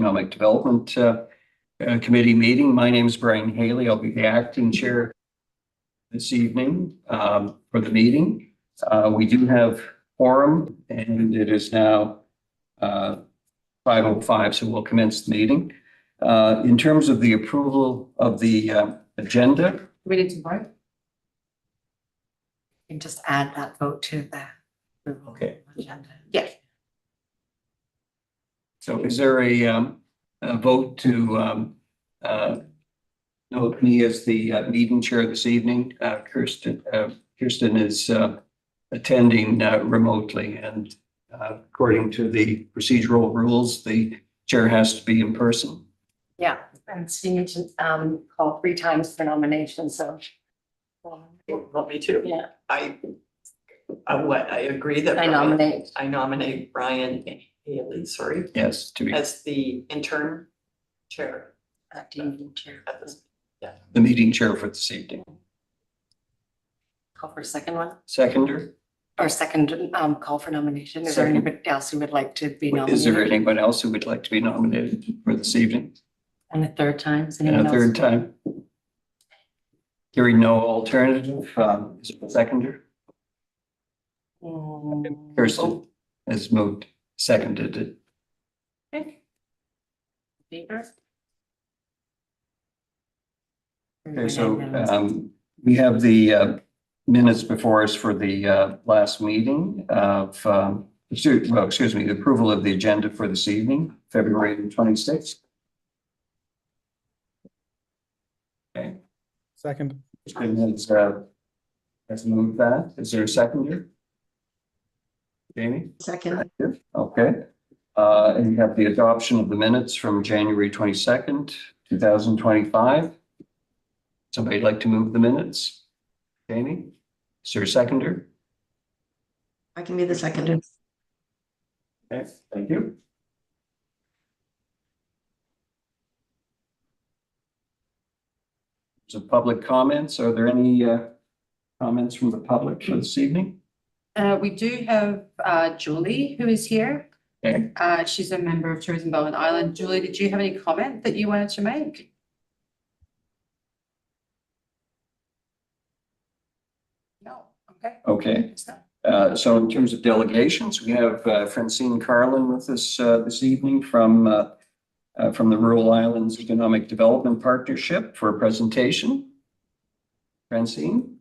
Economic Development Committee meeting. My name is Brian Haley. I'll be the acting chair this evening for the meeting. We do have quorum, and it is now 5:05, so we'll commence the meeting. In terms of the approval of the agenda. We need to vote. You can just add that vote to the approval agenda. Yes. So is there a vote to note me as the meeting chair this evening? Kirsten is attending remotely, and according to the procedural rules, the chair has to be in person. Yeah, and so you need to call 3 times for nomination, so. Want me to? Yeah. I agree that I nominate Brian Haley, sorry, Yes, to be as the interim chair. Acting chair. At this, yeah. the meeting chair for this evening. Call for a second one, Seconder? or second call for nomination. Is there Second. anybody else who would like to be nominated? Is there anyone else who would like to be nominated for this evening? And a third time, is And anyone a else? third time? Hearing no alternative, is it a seconder? Kirsten has moved, seconded it. Okay. Favor? Okay, so we have the minutes before us for the last meeting of, excuse me, the approval of the agenda for this evening, February 26th. Okay. Second. Kristen has moved that. Is there a seconder? Jamie? Second. Okay. And you have the adoption of the minutes from January 22nd, 2025. Somebody like to move the minutes? Jamie? Is there a seconder? I can be the seconder. Okay, thank you. So public comments, are there any comments from the public for this evening? We do have Julie who is here. Okay. She's a member of Tourism Bowen Island. Julie, did you have any comment that you wanted to make? No. Okay. Okay. So in terms of delegations, we have Francine Carlin with us this evening from the Rural Islands Economic Development Partnership for a presentation. Francine?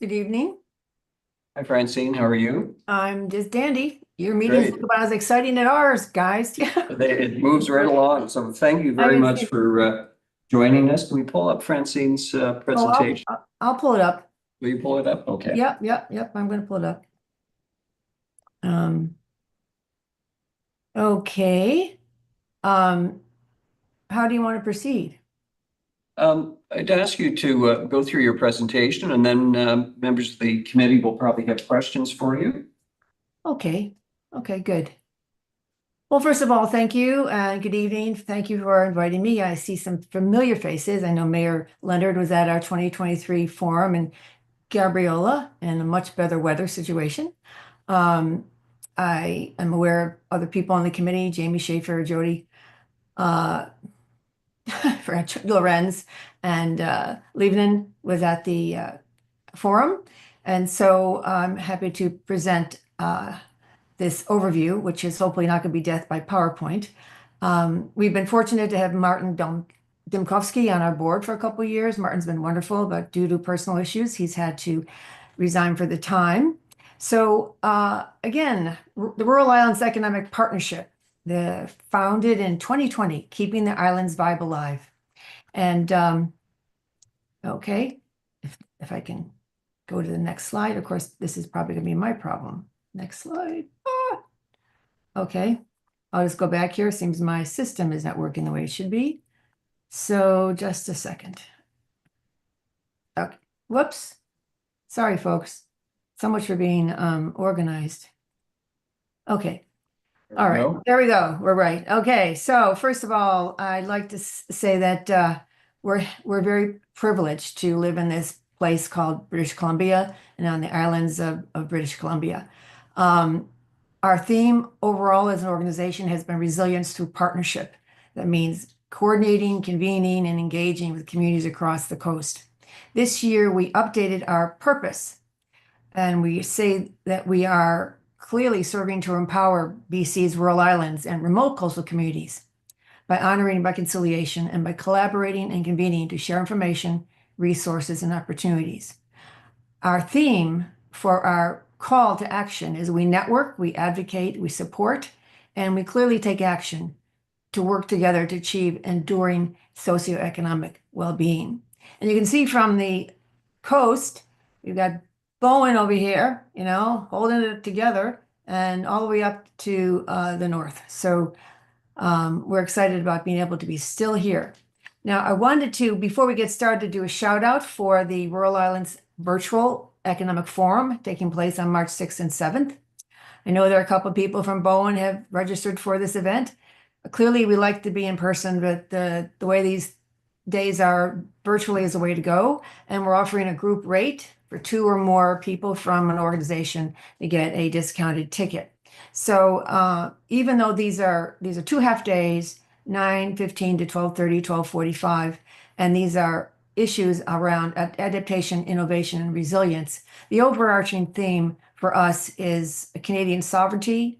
Good evening. Hi, Francine. How are you? I'm just dandy. Your meetings Great. look about as exciting as ours, guys. Yeah. It moves right along. So thank you very much for joining us. Can we pull up Francine's presentation? I'll pull it up. Will you pull it up? Okay. Yep. I'm going to pull it up. Okay. How do you want to proceed? I'd ask you to go through your presentation, and then members of the committee will probably have questions for you. Okay, good. Well, first of all, thank you and good evening. Thank you for inviting me. I see some familiar faces. I know Mayor Leonard was at our 2023 forum, and Gabriella in a much better weather situation. I am aware of other people on the committee, Jamie Schaefer, Jody, Lorenz, and Lievenin was at the forum. And so I'm happy to present this overview, which is hopefully not going to be death by PowerPoint. We've been fortunate to have Martin Dimkowski on our board for a couple of years. Martin's been wonderful, but due to personal issues, he's had to resign for the time. So again, the Rural Islands Economic Partnership, founded in 2020, keeping the islands vibe alive. And okay, if I can go to the next slide. Of course, this is probably going to be my problem. Next slide. Okay, I'll just go back here. Seems my system is not working the way it should be. So just a second. Okay, whoops. Sorry, folks. So much for being organized. Okay. All right, there we go. We're right. Okay, so first of all, I'd like to say that we're very privileged to live in this place called British Columbia and on the islands of British Columbia. Our theme overall as an organization has been resilience through partnership. That means coordinating, convening, and engaging with communities across the coast. This year, we updated our purpose, and we say that we are clearly serving to empower BC's rural islands and remote coastal communities by honoring reconciliation and by collaborating and convening to share information, resources, and opportunities. Our theme for our call to action is we network, we advocate, we support, and we clearly take action to work together to achieve enduring socioeconomic well-being. And you can see from the coast, we've got Bowen over here, holding it together, and all the way up to the north. So we're excited about being able to be still here. Now, I wanted to, before we get started, do a shout out for the Rural Islands Virtual Economic Forum taking place on March 6th and 7th. I know there are a couple of people from Bowen have registered for this event. Clearly, we like to be in person, but the way these days are, virtually is the way to go. And we're offering a group rate for 2 or more people from an organization to get a discounted ticket. So even though these are 2 half days, 9:15 to 12:30, 12:45, and these are issues around adaptation, innovation, and resilience, the overarching theme for us is Canadian sovereignty,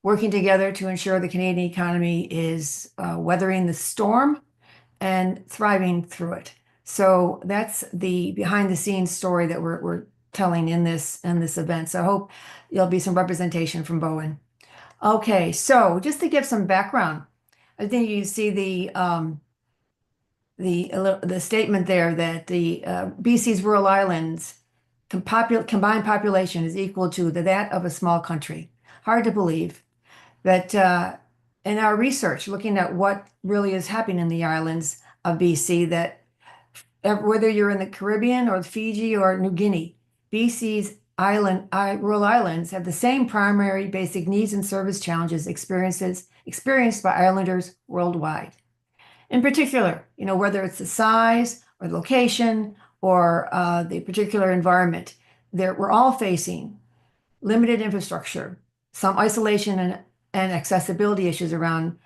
working together to ensure the Canadian economy is weathering the storm and thriving through it. So that's the behind the scenes story that we're telling in this event. So I hope there'll be some representation from Bowen. Okay, so just to give some background, I think you see the statement there that the BC's rural islands combined population is equal to that of a small country. Hard to believe. But in our research, looking at what really is happening in the islands of BC, that whether you're in the Caribbean or Fiji or New Guinea, BC's rural islands have the same primary basic needs and service challenges experienced by islanders worldwide. In particular, whether it's the size or the location or the particular environment, we're all facing limited infrastructure, some isolation and accessibility issues around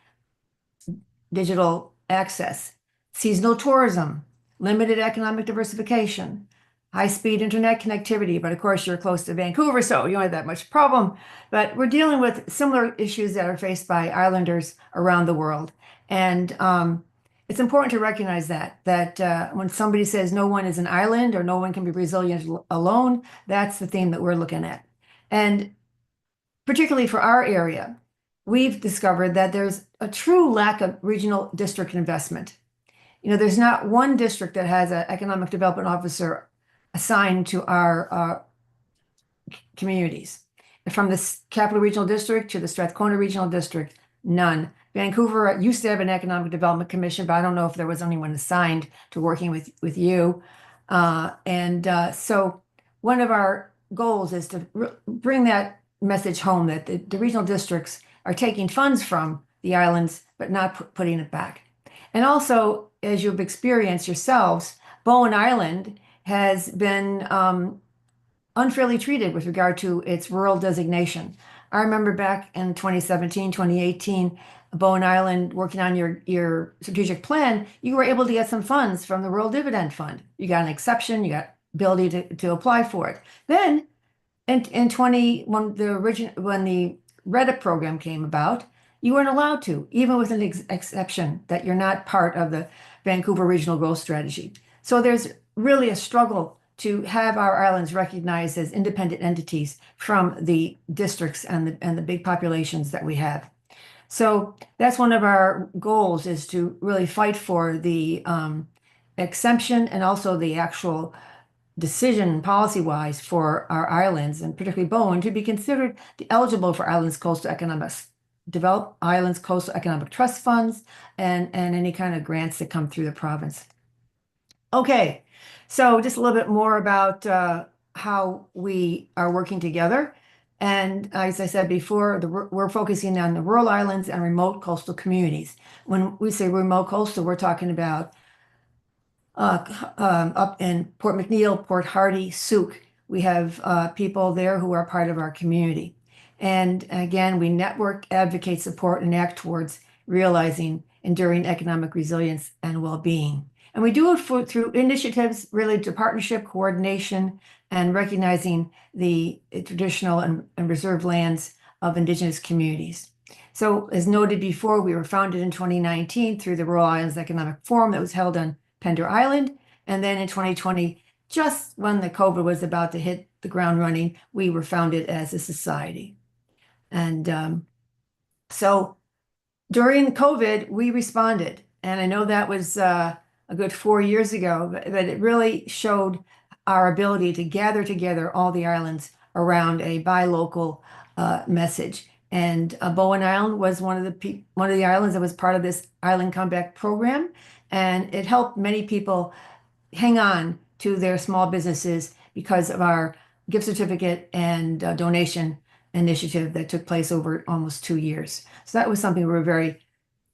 digital access, seasonal tourism, limited economic diversification, high-speed internet connectivity, but of course you're close to Vancouver, so you don't have that much problem. But we're dealing with similar issues that are faced by islanders around the world. And it's important to recognize that when somebody says no one is an island or no one can be resilient alone, that's the theme that we're looking at. And particularly for our area, we've discovered that there's a true lack of regional district investment. There's not one district that has an economic development officer assigned to our communities. From the Capital Regional District to the Strathcona Regional District, none. Vancouver used to have an Economic Development Commission, but I don't know if there was anyone assigned to working with you. So one of our goals is to bring that message home that the regional districts are taking funds from the islands, but not putting it back. And also, as you've experienced yourselves, Bowen Island has been unfairly treated with regard to its rural designation. I remember back in 2017, 2018, Bowen Island working on your strategic plan, you were able to get some funds from the Rural Dividend Fund. You got an exception, you got ability to apply for it. Then in when the Reddit program came about, you weren't allowed to, even with an exception that you're not part of the Vancouver Regional Growth Strategy. So there's really a struggle to have our islands recognized as independent entities from the districts and the big populations that we have. So that's one of our goals, is to really fight for the exemption and also the actual decision policy-wise for our islands, and particularly Bowen, to be considered eligible for Islands Coastal Economics, develop Islands Coastal Economic Trust funds, and any kind of grants that come through the province. Okay, so just a little bit more about how we are working together. And as I said before, we're focusing on the rural islands and remote coastal communities. When we say remote coastal, we're talking about up in Port McNeill, Port Hardy, Souk. We have people there who are part of our community. And again, we network, advocate, support, and act towards realizing enduring economic resilience and well-being. And we do it through initiatives related to partnership, coordination, and recognizing the traditional and reserved lands of Indigenous communities. So as noted before, we were founded in 2019 through the Rural Islands Economic Forum that was held on Pender Island. And then in 2020, just when the COVID was about to hit the ground running, we were founded as a society. And so during COVID, we responded. And I know that was a good 4 years ago, but it really showed our ability to gather together all the islands around a buy local message. And Bowen Island was one of the islands that was part of this Island Comeback program, and it helped many people hang on to their small businesses because of our gift certificate and donation initiative that took place over almost 2 years. So that was something we were very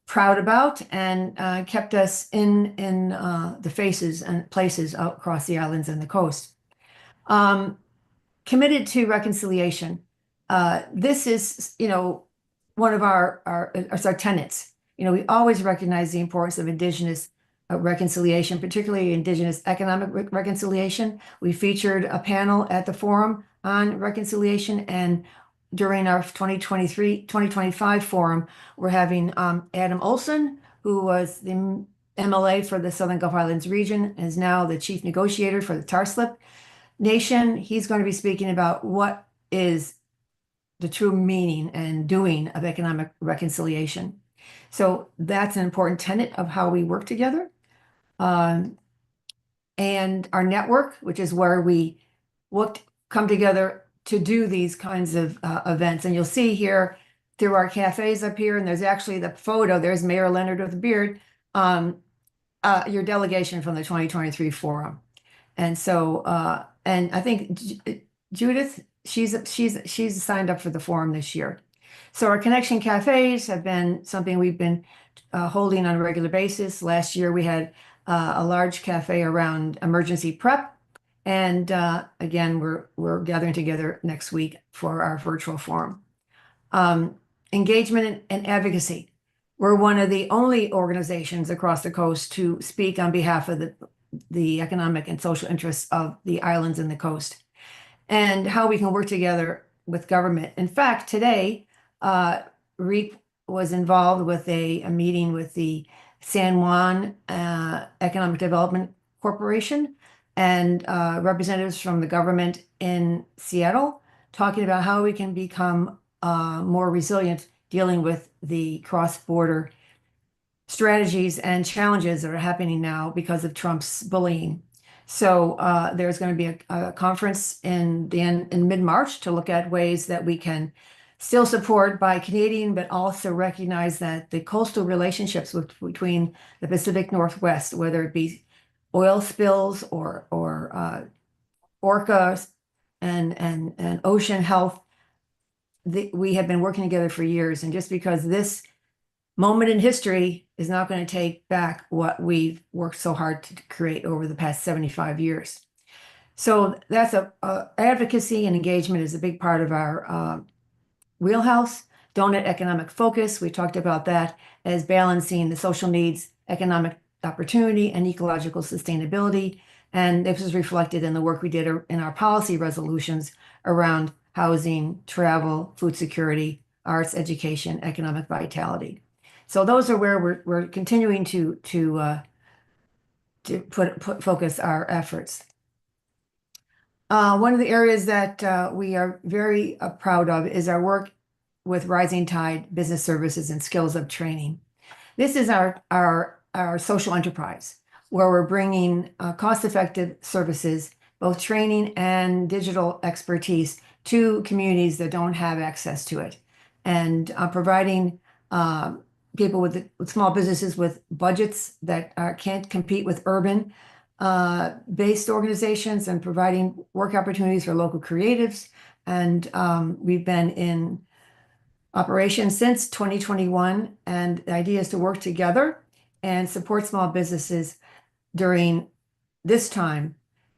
proud about, and kept us in the faces and places out across the islands and the coast. Committed to reconciliation. This is, one of our tenets. We always recognize the importance of Indigenous reconciliation, particularly Indigenous economic reconciliation. We featured a panel at the forum on reconciliation, and during our 2025 forum, we're having Adam Olson, who was the MLA for the Southern Gulf Islands region, and is now the chief negotiator for the Tarslip Nation. He's going to be speaking about what is the true meaning and doing of economic reconciliation. So that's an important tenet of how we work together. And our network, which is where we come together to do these kinds of events. And you'll see here through our cafes up here, and there's actually the photo, there's Mayor Leonard with a beard, your delegation from the 2023 forum. And so, and I think Judith, she's signed up for the forum this year. So our connection cafes have been something we've been holding on a regular basis. Last year we had a large cafe around emergency prep. And again, we're gathering together next week for our virtual forum. Engagement and advocacy. We're one of the only organizations across the coast to speak on behalf of the economic and social interests of the islands and the coast, and how we can work together with government. In fact, today, REAP was involved with a meeting with the San Juan Economic Development Corporation and representatives from the government in Seattle, talking about how we can become more resilient dealing with the cross-border strategies and challenges that are happening now because of Trump's bullying. So there's going to be a conference in mid-March to look at ways that we can still support by Canadian, but also recognize that the coastal relationships between the Pacific Northwest, whether it be oil spills or orcas and ocean health, we have been working together for years. And just because this moment in history is not going to take back what we've worked so hard to create over the past 75 years. So that's advocacy and engagement is a big part of our wheelhouse. Donut economic focus, we talked about that as balancing the social needs, economic opportunity, and ecological sustainability. And this was reflected in the work we did in our policy resolutions around housing, travel, food security, arts, education, economic vitality. So those are where we're continuing to focus our efforts. One of the areas that we are very proud of is our work with Rising Tide Business Services and Skills Up Training. This is our social enterprise where we're bringing cost-effective services, both training and digital expertise, to communities that don't have access to it, and providing people with small businesses with budgets that can't compete with urban based organizations, and providing work opportunities for local creatives. And we've been in operation since 2021, and the idea is to work together and support small businesses during this time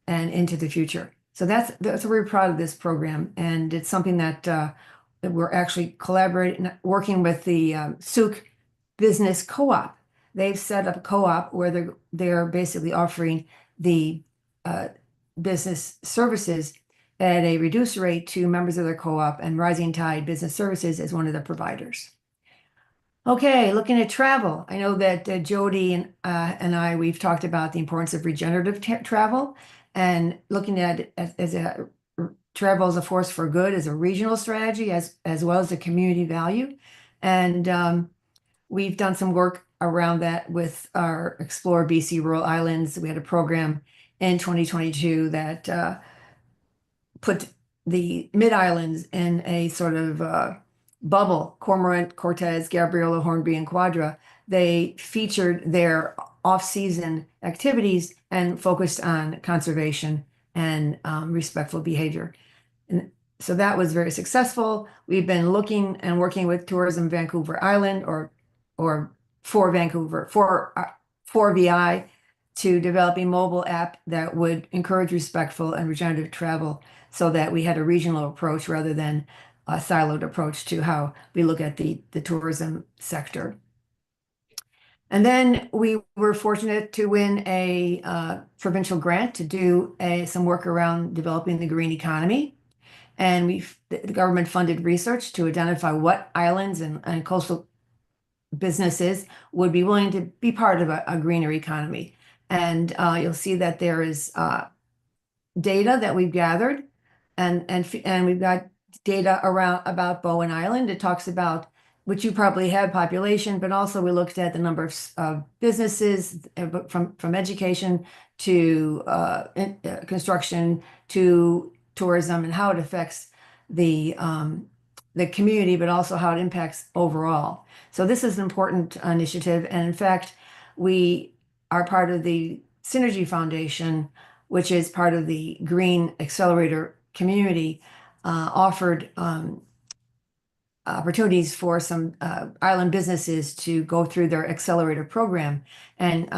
and into the future. So that's we're proud of this program, and it's something that we're actually collaborating, working with the Souk Business Co-op. They've set up a co-op where they're basically offering the business services at a reduced rate to members of their co-op, and Rising Tide Business Services is one of the providers. Okay, looking at travel, I know that Jody and I, we've talked about the importance of regenerative travel, and looking at it as travel as a force for good as a regional strategy as well as a community value. And we've done some work around that with our Explore BC Rural Islands. We had a program in 2022 that put the mid-islands in a sort of bubble. Cormorant, Cortez, Gabriola, Hornby, and Quadra. They featured their off-season activities and focused on conservation and respectful behavior. And so that was very successful. We've been looking and working with Tourism Vancouver Island or for Vancouver, for VI, to develop a mobile app that would encourage respectful and regenerative travel, so that we had a regional approach rather than a siloed approach to how we look at the tourism sector. And then we were fortunate to win a provincial grant to do some work around developing the green economy. And the government funded research to identify what islands and coastal businesses would be willing to be part of a greener economy. And you'll see that there is data that we've gathered, and we've got data about Bowen Island. It talks about, which you probably have, population, but also we looked at the number of businesses, from education to construction to tourism, and how it affects the community, but also how it impacts overall. So this is an important initiative. And in fact, we are part of the Synergy Foundation, which is part of the Green Accelerator community, offered opportunities for some island businesses to go through their accelerator program, and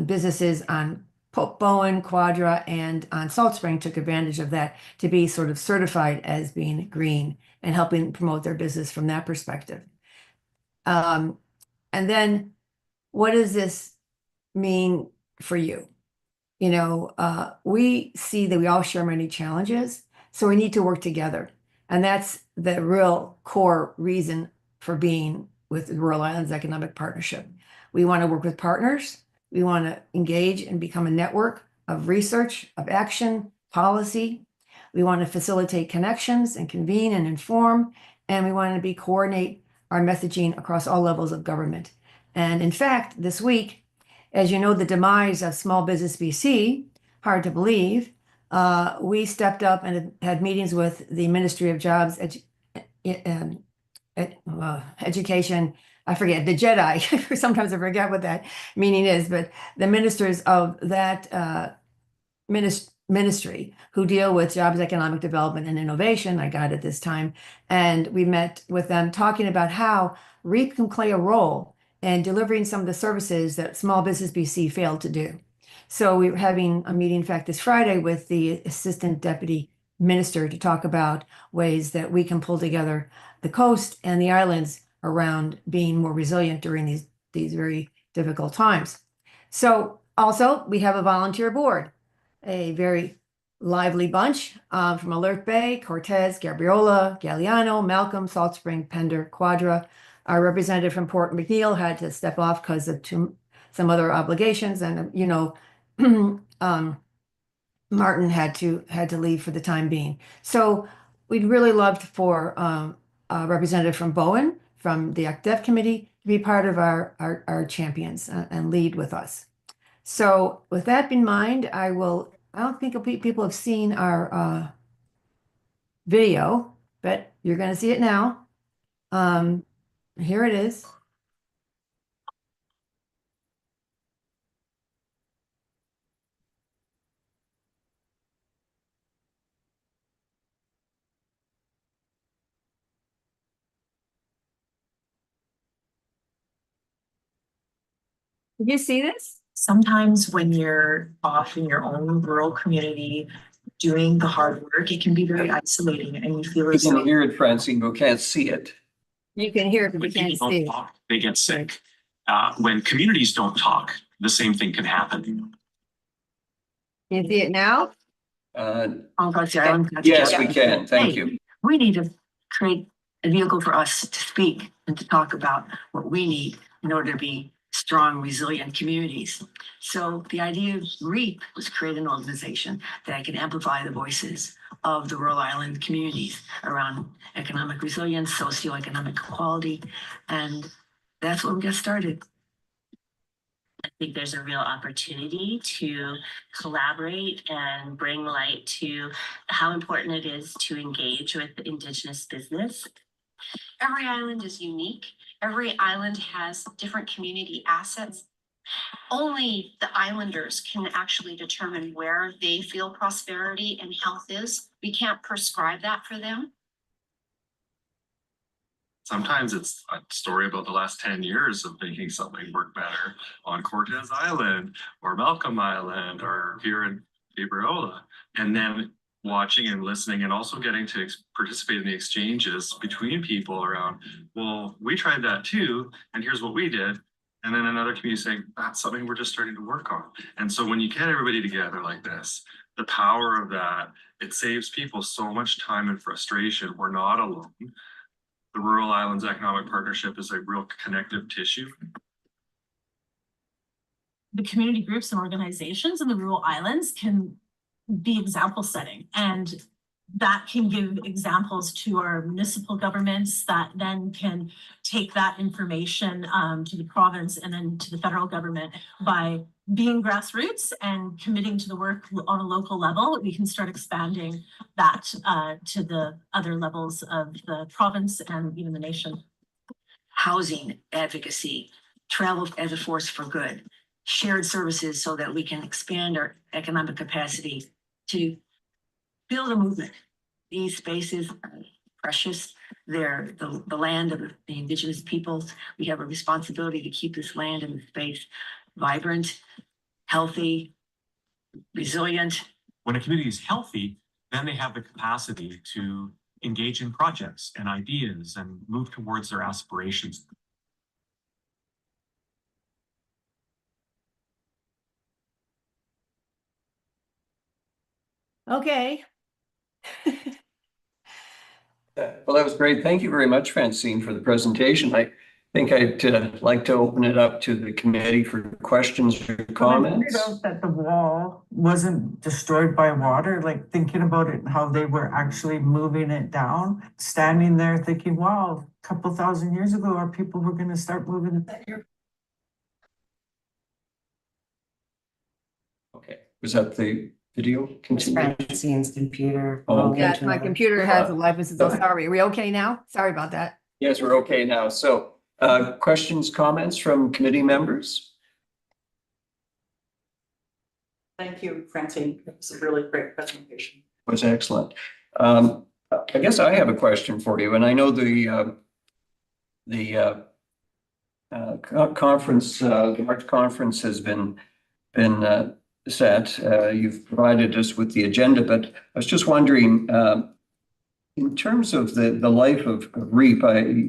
businesses on Bowen, Quadra, and on Salt Spring took advantage of that to be sort of certified as being green and helping promote their business from that perspective. And then what does this mean for you? You know, we see that we all share many challenges, so we need to work together. And that's the real core reason for being with the Rural Islands Economic Partnership. We want to work with partners. We want to engage and become a network of research, of action, policy. We want to facilitate connections and convene and inform. And we want to coordinate our messaging across all levels of government. And in fact, this week, as you know, the demise of Small Business BC, hard to believe, we stepped up and had meetings with the Ministry of Jobs, Education, I forget, the JEDI, sometimes I forget what that meaning is, but the ministers of that ministry who deal with jobs, economic development, and innovation, I got it this time, and we met with them talking about how REAP can play a role in delivering some of the services that Small Business BC failed to do. So we were having a meeting, in fact, this Friday with the Assistant Deputy Minister to talk about ways that we can pull together the coast and the islands around being more resilient during these very difficult times. So also we have a volunteer board, a very lively bunch from Alert Bay, Cortez, Gabriola, Galliano, Malcolm, Salt Spring, Pender, Quadra. Our representative from Port McNeill had to step off because of some other obligations, and you know, Martin had to leave for the time being. So we'd really loved for a representative from Bowen, from the ACDEF committee, to be part of our champions and lead with us. So with that in mind, I don't think people have seen our video, but you're going to see it now. Here it is. Did you see this? Sometimes when you're off in your own rural community, doing the hard work, it can be very isolating and you feel You as can though hear it, Francine, but can't see it. You can hear it, but When you can't people see don't it. talk, they get sick. When communities don't talk, the same thing can happen. Can you see it now? all across the island. Yes, we can. Thank Hey, you. we need to create a vehicle for us to speak and to talk about what we need in order to be strong, resilient communities. So the idea of REAP was create an organization that can amplify the voices of the rural island communities around economic resilience, socioeconomic equality, and that's what we got started. I think there's a real opportunity to collaborate and bring light to how important it is to engage with Indigenous business. Every island is unique. Every island has different community assets. Only the islanders can actually determine where they feel prosperity and health is. We can't prescribe that for them. Sometimes it's a story about the last 10 years of making something work better on Cortez Island or Malcolm Island or here in Gabriola. And then watching and listening and also getting to participate in the exchanges between people around, well, we tried that too, and here's what we did. And then another community saying, that's something we're just starting to work on. And so when you get everybody together like this, the power of that, it saves people so much time and frustration. We're not alone. The Rural Islands Economic Partnership is a real connective tissue. The community groups and organizations in the rural islands can be example setting, and that can give examples to our municipal governments that then can take that information to the province and then to the federal government. By being grassroots and committing to the work on a local level, we can start expanding that to the other levels of the province and even the nation. Housing advocacy, travel as a force for good, shared services so that we can expand our economic capacity to build a movement. These spaces are precious. They're the land of the Indigenous peoples. We have a responsibility to keep this land and the space vibrant, healthy, resilient. When a community is healthy, then they have the capacity to engage in projects and ideas and move towards their aspirations. Okay. Well, that was great. Thank you very much, Francine, for the presentation. I think I'd like to open it up to the committee for questions or comments. I figured out that the wall wasn't destroyed by water, like thinking about it, how they were actually moving it down, standing there thinking, wow, a couple thousand years ago, our people were gonna start moving it there. Okay, was that the video? It's Continue. Francine's computer. Oh, okay. Yes, my computer has a life. So sorry. Are we okay now? Sorry about that. Yes, we're okay now. So questions, comments from committee members? Thank you, Francine. It was a really great presentation. Was excellent. I guess I have a question for you, and I know the conference, the March conference has been set. You've provided us with the agenda, but I was just wondering, in terms of the life of REAP,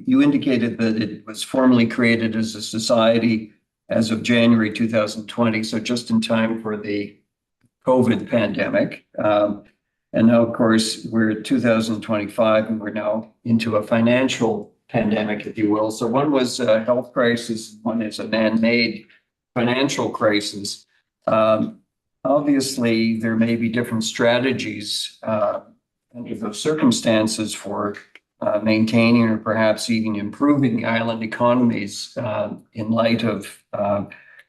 you indicated that it was formally created as a society as of January 2020, so just in time for the COVID pandemic. And now, of course, we're at 2025 and we're now into a financial pandemic, if you will. So one was a health crisis, one is a man-made financial crisis. Obviously, there may be different strategies under those circumstances for maintaining or perhaps even improving island economies in light of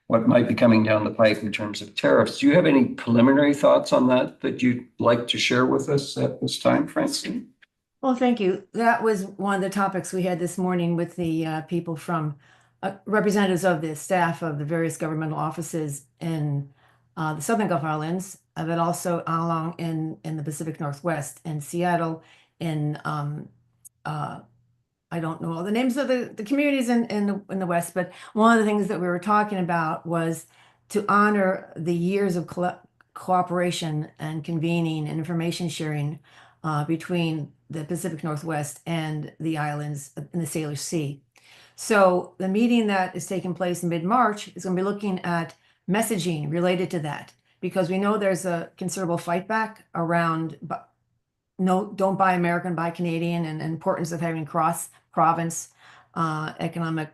what might be coming down the pipe in terms of tariffs. Do you have any preliminary thoughts on that you'd like to share with us at this time, Francine? Well, thank you. That was one of the topics we had this morning with the people from representatives of the staff of the various governmental offices in the Southern Gulf Islands, but also along in the Pacific Northwest, in Seattle, in I don't know all the names of the communities in the West, but one of the things that we were talking about was to honor the years of cooperation and convening and information sharing between the Pacific Northwest and the islands in the Salish Sea. So the meeting that is taking place in mid-March is going to be looking at messaging related to that, because we know there's a considerable fight back around no, don't buy American, buy Canadian, and importance of having cross-province economic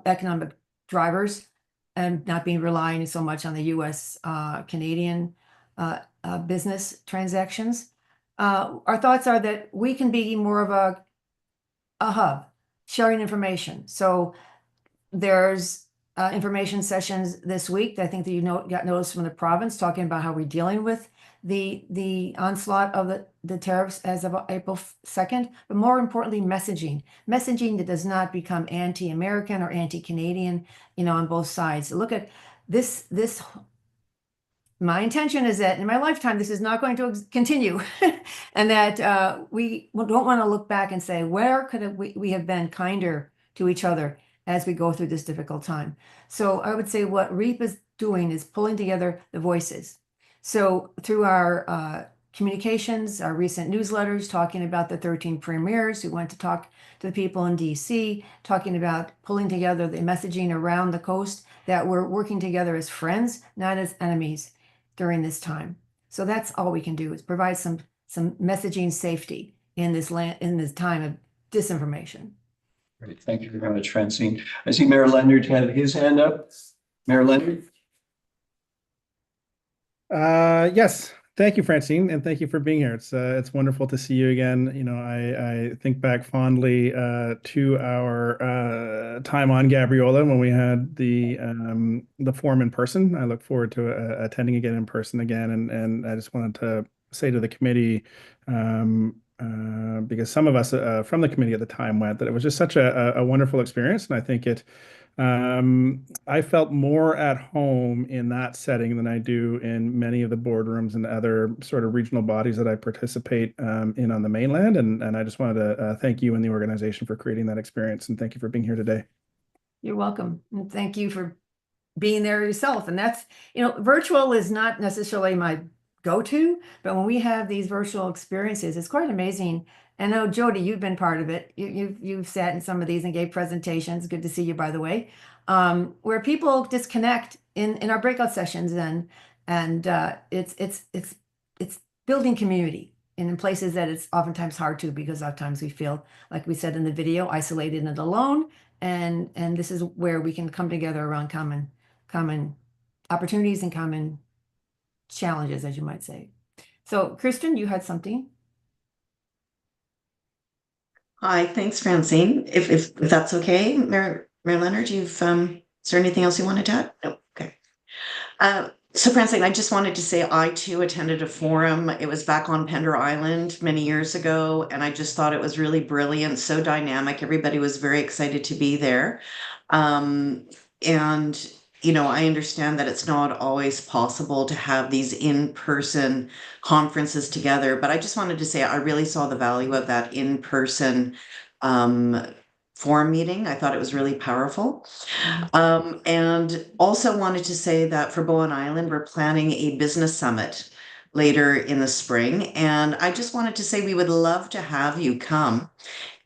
economic drivers and not being relying so much on the U.S. Canadian business transactions. Our thoughts are that we can be more of a hub, sharing information. So there's information sessions this week that I think that got notice from the province talking about how we're dealing with the onslaught of the tariffs as of April 2nd, but more importantly, messaging that does not become anti-American or anti-Canadian, on both sides. Look at this. My intention is that in my lifetime, this is not going to continue, and that we don't want to look back and say, where could we have been kinder to each other as we go through this difficult time. So I would say what REAP is doing is pulling together the voices. So through our communications, our recent newsletters, talking about the 13 premiers who went to talk to the people in DC, talking about pulling together the messaging around the coast, that we're working together as friends, not as enemies during this time. So that's all we can do, is provide some messaging safety in this time of disinformation. Great, thank you very much, Francine. I see Mayor Leonard had his hand up. Mayor Leonard? Yes, thank you, Francine, and thank you for being here. It's wonderful to see you again. I think back fondly to our time on Gabriola when we had the forum in person. I look forward to attending again in person again, and I just wanted to say to the committee, because some of us from the committee at the time went, that it was just such a wonderful experience, and I think I felt more at home in that setting than I do in many of the boardrooms and other sort of regional bodies that I participate in on the mainland. And I just wanted to thank you and the organization for creating that experience, and thank you for being here today. You're welcome. And thank you for being there yourself. And that's, virtual is not necessarily my go-to, but when we have these virtual experiences, it's quite amazing. And I know, Jody, you've been part of it. You've sat in some of these and gave presentations. Good to see you, by the way. Where people disconnect in our breakout sessions, and it's building community in places that it's oftentimes hard to, because oftentimes we feel, like we said in the video, isolated and alone. And this is where we can come together around common opportunities and common challenges, as you might say. So, Kristen, you had something. Hi, thanks, Francine. If that's okay, Mayor Leonard, is there anything else you wanted to add? No, okay. So Francine, I just wanted to say I too attended a forum. It was back on Pender Island many years ago, and I just thought it was really brilliant, so dynamic. Everybody was very excited to be there. And I understand that it's not always possible to have these in-person conferences together, but I just wanted to say I really saw the value of that in-person forum meeting. I thought it was really powerful. And also wanted to say that for Bowen Island, we're planning a business summit later in the spring. And I just wanted to say we would love to have you come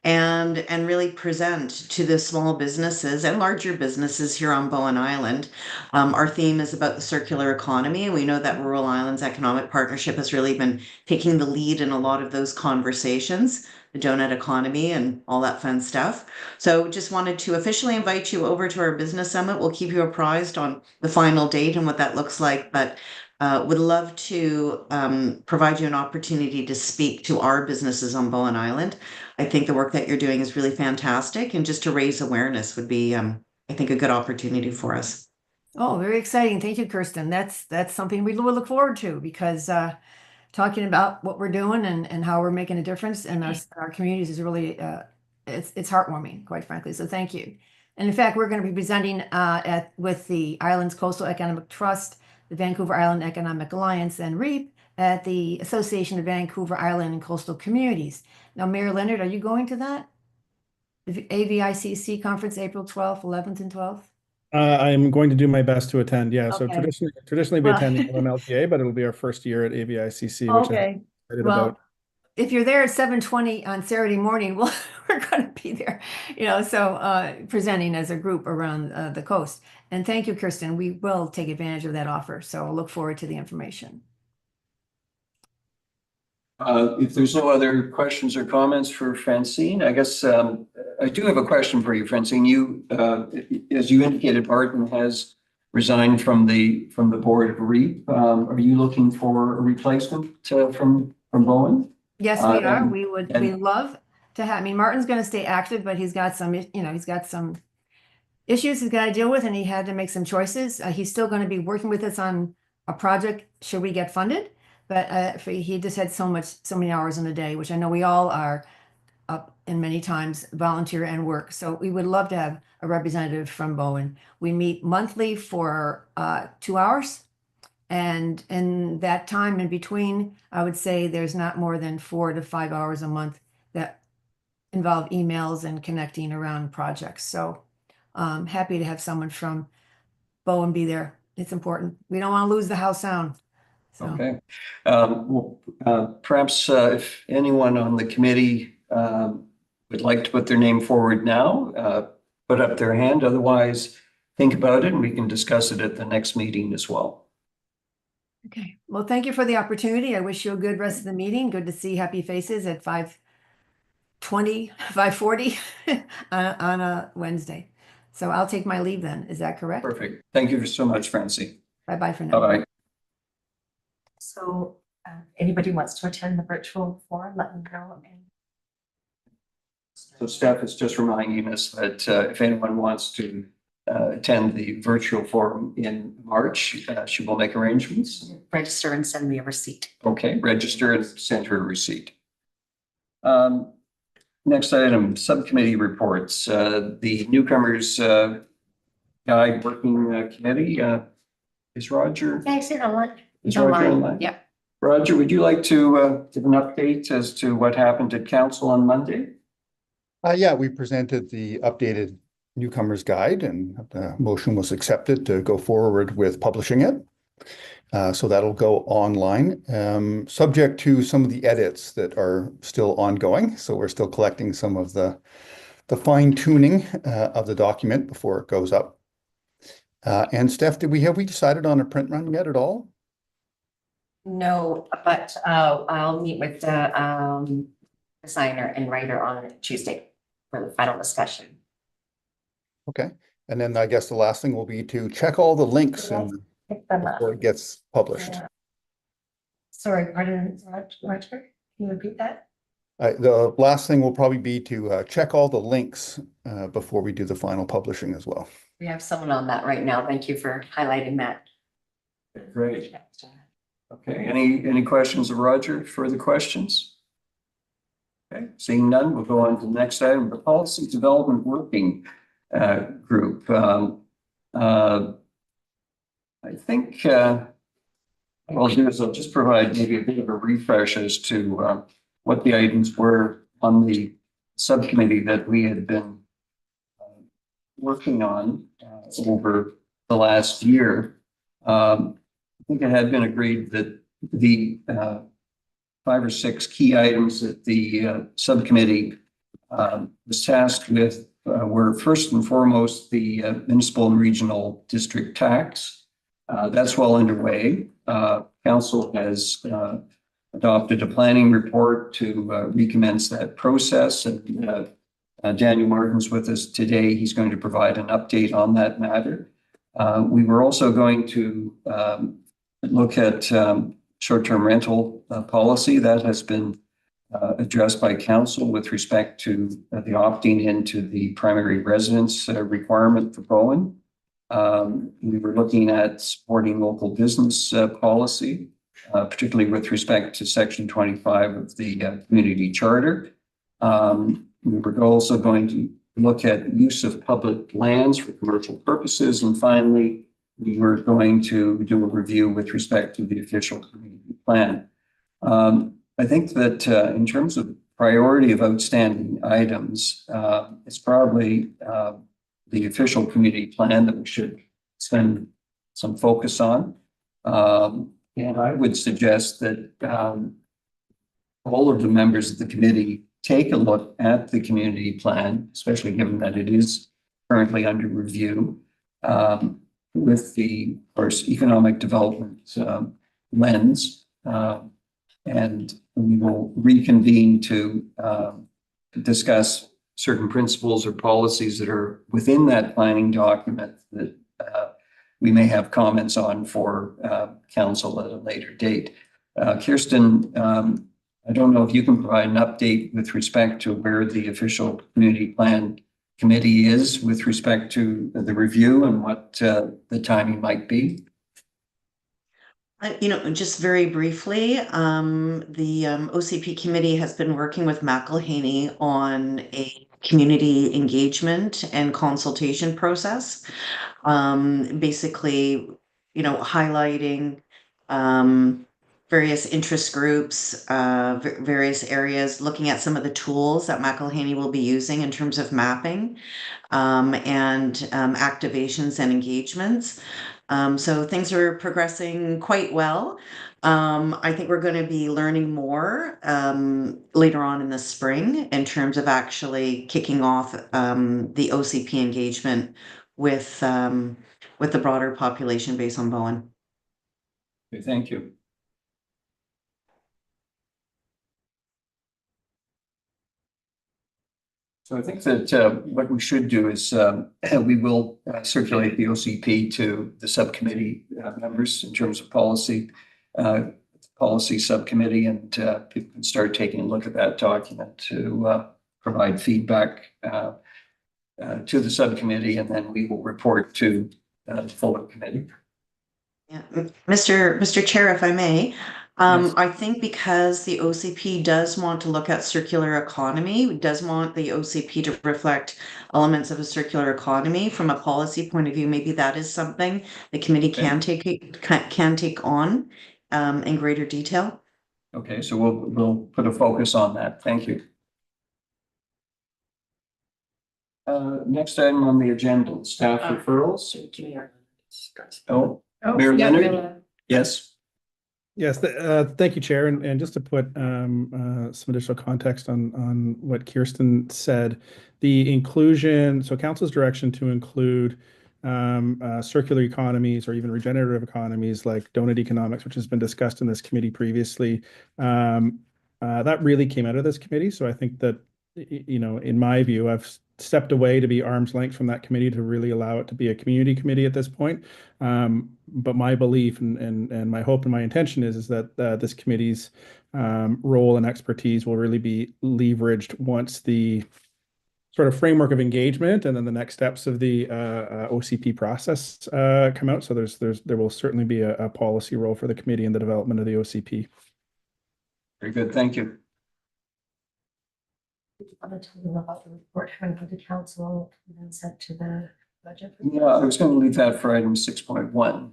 and really present to the small businesses and larger businesses here on Bowen Island. Our theme is about the circular economy. We know that Rural Islands Economic Partnership has really been taking the lead in a lot of those conversations, the donut economy and all that fun stuff. So just wanted to officially invite you over to our business summit. We'll keep you apprised on the final date and what that looks like, but would love to provide you an opportunity to speak to our businesses on Bowen Island. I think the work that you're doing is really fantastic, and just to raise awareness would be, I think, a good opportunity for us. Oh, very exciting. Thank you, Kirsten. That's something we will look forward to, because talking about what we're doing and how we're making a difference in our communities is really, it's heartwarming, quite frankly. So thank you. And in fact, we're going to be presenting with the Islands Coastal Economic Trust, the Vancouver Island Economic Alliance, and REAP at the Association of Vancouver Island and Coastal Communities. Now, Mayor Leonard, are you going to that? The AVICC conference, April 12th, 11th, and 12th? I'm going to do my best to attend. Yeah, so Okay. traditionally we Well- attend the LMLTA, but it'll be our first year at AVICC, which I'm Okay, excited well, about. if you're there at 7:20 on Saturday morning, well, we're gonna be there, so presenting as a group around the coast. And thank you, Kirsten. We will take advantage of that offer, so I'll look forward to the information. If there's no other questions or comments for Francine, I guess I do have a question for you, Francine. As you indicated, Barton has resigned from the board of REAP. Are you looking for a replacement from Bowen? Yes, we are. and- We'd love to have, I mean, Martin's gonna stay active, but he's got some, he's got some issues he's got to deal with, and he had to make some choices. He's still going to be working with us on a project should we get funded, but he just had so many hours in a day, which I know we all are up in many times volunteer and work. So we would love to have a representative from Bowen. We meet monthly for 2 hours. And in that time in between, I would say there's not more than 4 to 5 hours a month that involve emails and connecting around projects. So happy to have someone from Bowen be there. It's important. We don't want to lose the house sound. So. Okay. Perhaps if anyone on the committee would like to put their name forward now, put up their hand. Otherwise, think about it and we can discuss it at the next meeting as well. Okay. Well, thank you for the opportunity. I wish you a good rest of the meeting. Good to see happy faces at 5:20, 5:40 on a Wednesday. So I'll take my leave then. Is that correct? Perfect. Thank you so much, Francine. Bye-bye for now. Bye-bye. So anybody wants to attend the virtual forum, let me know. So staff is just reminding us that if anyone wants to attend the virtual forum in March, she will make arrangements. Register and send me a receipt. Okay, register and send her a receipt. Next item, subcommittee reports. The newcomers guide working committee. Is Roger? Yeah, I see it online. Is Roger online? Yeah. Roger, would you like to give an update as to what happened at council on Monday? Yeah, we presented the updated newcomers guide and the motion was accepted to go forward with publishing it. So that'll go online, subject to some of the edits that are still ongoing. So we're still collecting some of the fine tuning of the document before it goes up. And Steph, have we decided on a print run yet at all? No, but I'll meet with the designer and writer on Tuesday for the final discussion. Okay. And then I guess the last thing will be to check all the links Pick them up. before it gets published. Yeah. Sorry, pardon, Roger, can you repeat that? The last thing will probably be to check all the links before we do the final publishing as well. We have someone on that right now. Thank you for highlighting that. Great. Okay, any questions of Roger? Further questions? Okay, seeing none, we'll go on to the next item, the Policy Development Working Group. I think what I'll do is I'll just provide maybe a bit of a refresh as to what the items were on the subcommittee that we had been working on over the last year. I think it had been agreed that the 5 or 6 key items that the subcommittee was tasked with were first and foremost the municipal and regional district tax. That's well underway. Council has adopted a planning report to recommence that process. And Daniel Martin's with us today. He's going to provide an update on that matter. We were also going to look at short-term rental policy that has been addressed by council with respect to the opting into the primary residence requirement for Bowen. We were looking at supporting local business policy, particularly with respect to Section 25 of the Community Charter. We were also going to look at use of public lands for commercial purposes. And finally, we were going to do a review with respect to the official community plan. I think that in terms of priority of outstanding items, it's probably the official community plan that we should spend some focus on. And I would suggest that all of the members of the committee take a look at the community plan, especially given that it is currently under review, with the, of course, economic development lens. And we will reconvene to discuss certain principles or policies that are within that planning document that we may have comments on for council at a later date. Kirsten, I don't know if you can provide an update with respect to where the official community plan committee is with respect to the review and what the timing might be. Just very briefly, the OCP committee has been working with McElhaney on a community engagement and consultation process. Basically, highlighting various interest groups, various areas, looking at some of the tools that McElhaney will be using in terms of mapping and activations and engagements. So things are progressing quite well. I think we're going to be learning more later on in the spring in terms of actually kicking off the OCP engagement with the broader population base on Bowen. Okay, thank you. So I think that what we should do is we will circulate the OCP to the subcommittee members in terms of policy subcommittee, and people can start taking a look at that document to provide feedback to the subcommittee, and then we will report to the fuller committee. Yeah, Mr. Chair, if I may, Yes. I think because the OCP does want to look at circular economy, does want the OCP to reflect elements of a circular economy from a policy point of view, maybe that is something the committee can take on in greater detail. Okay, so we'll put a focus on that. Thank you. Next item on the agenda, staff referrals. Oh, Mayor Leonard? Yes. Yes, thank you, Chair. And just to put some additional context on what Kirsten said, the inclusion, so council's direction to include circular economies or even regenerative economies like donut economics, which has been discussed in this committee previously, that really came out of this committee. So I think that, in my view, I've stepped away to be arm's length from that committee to really allow it to be a community committee at this point. But my belief and my hope and my intention is that this committee's role and expertise will really be leveraged once the sort of framework of engagement and then the next steps of the OCP process come out. So there will certainly be a policy role for the committee in the development of the OCP. Very good, thank you. Want to tell them about the report having come to council and then sent to the budget? Yeah, I was going to leave that for item 6.1.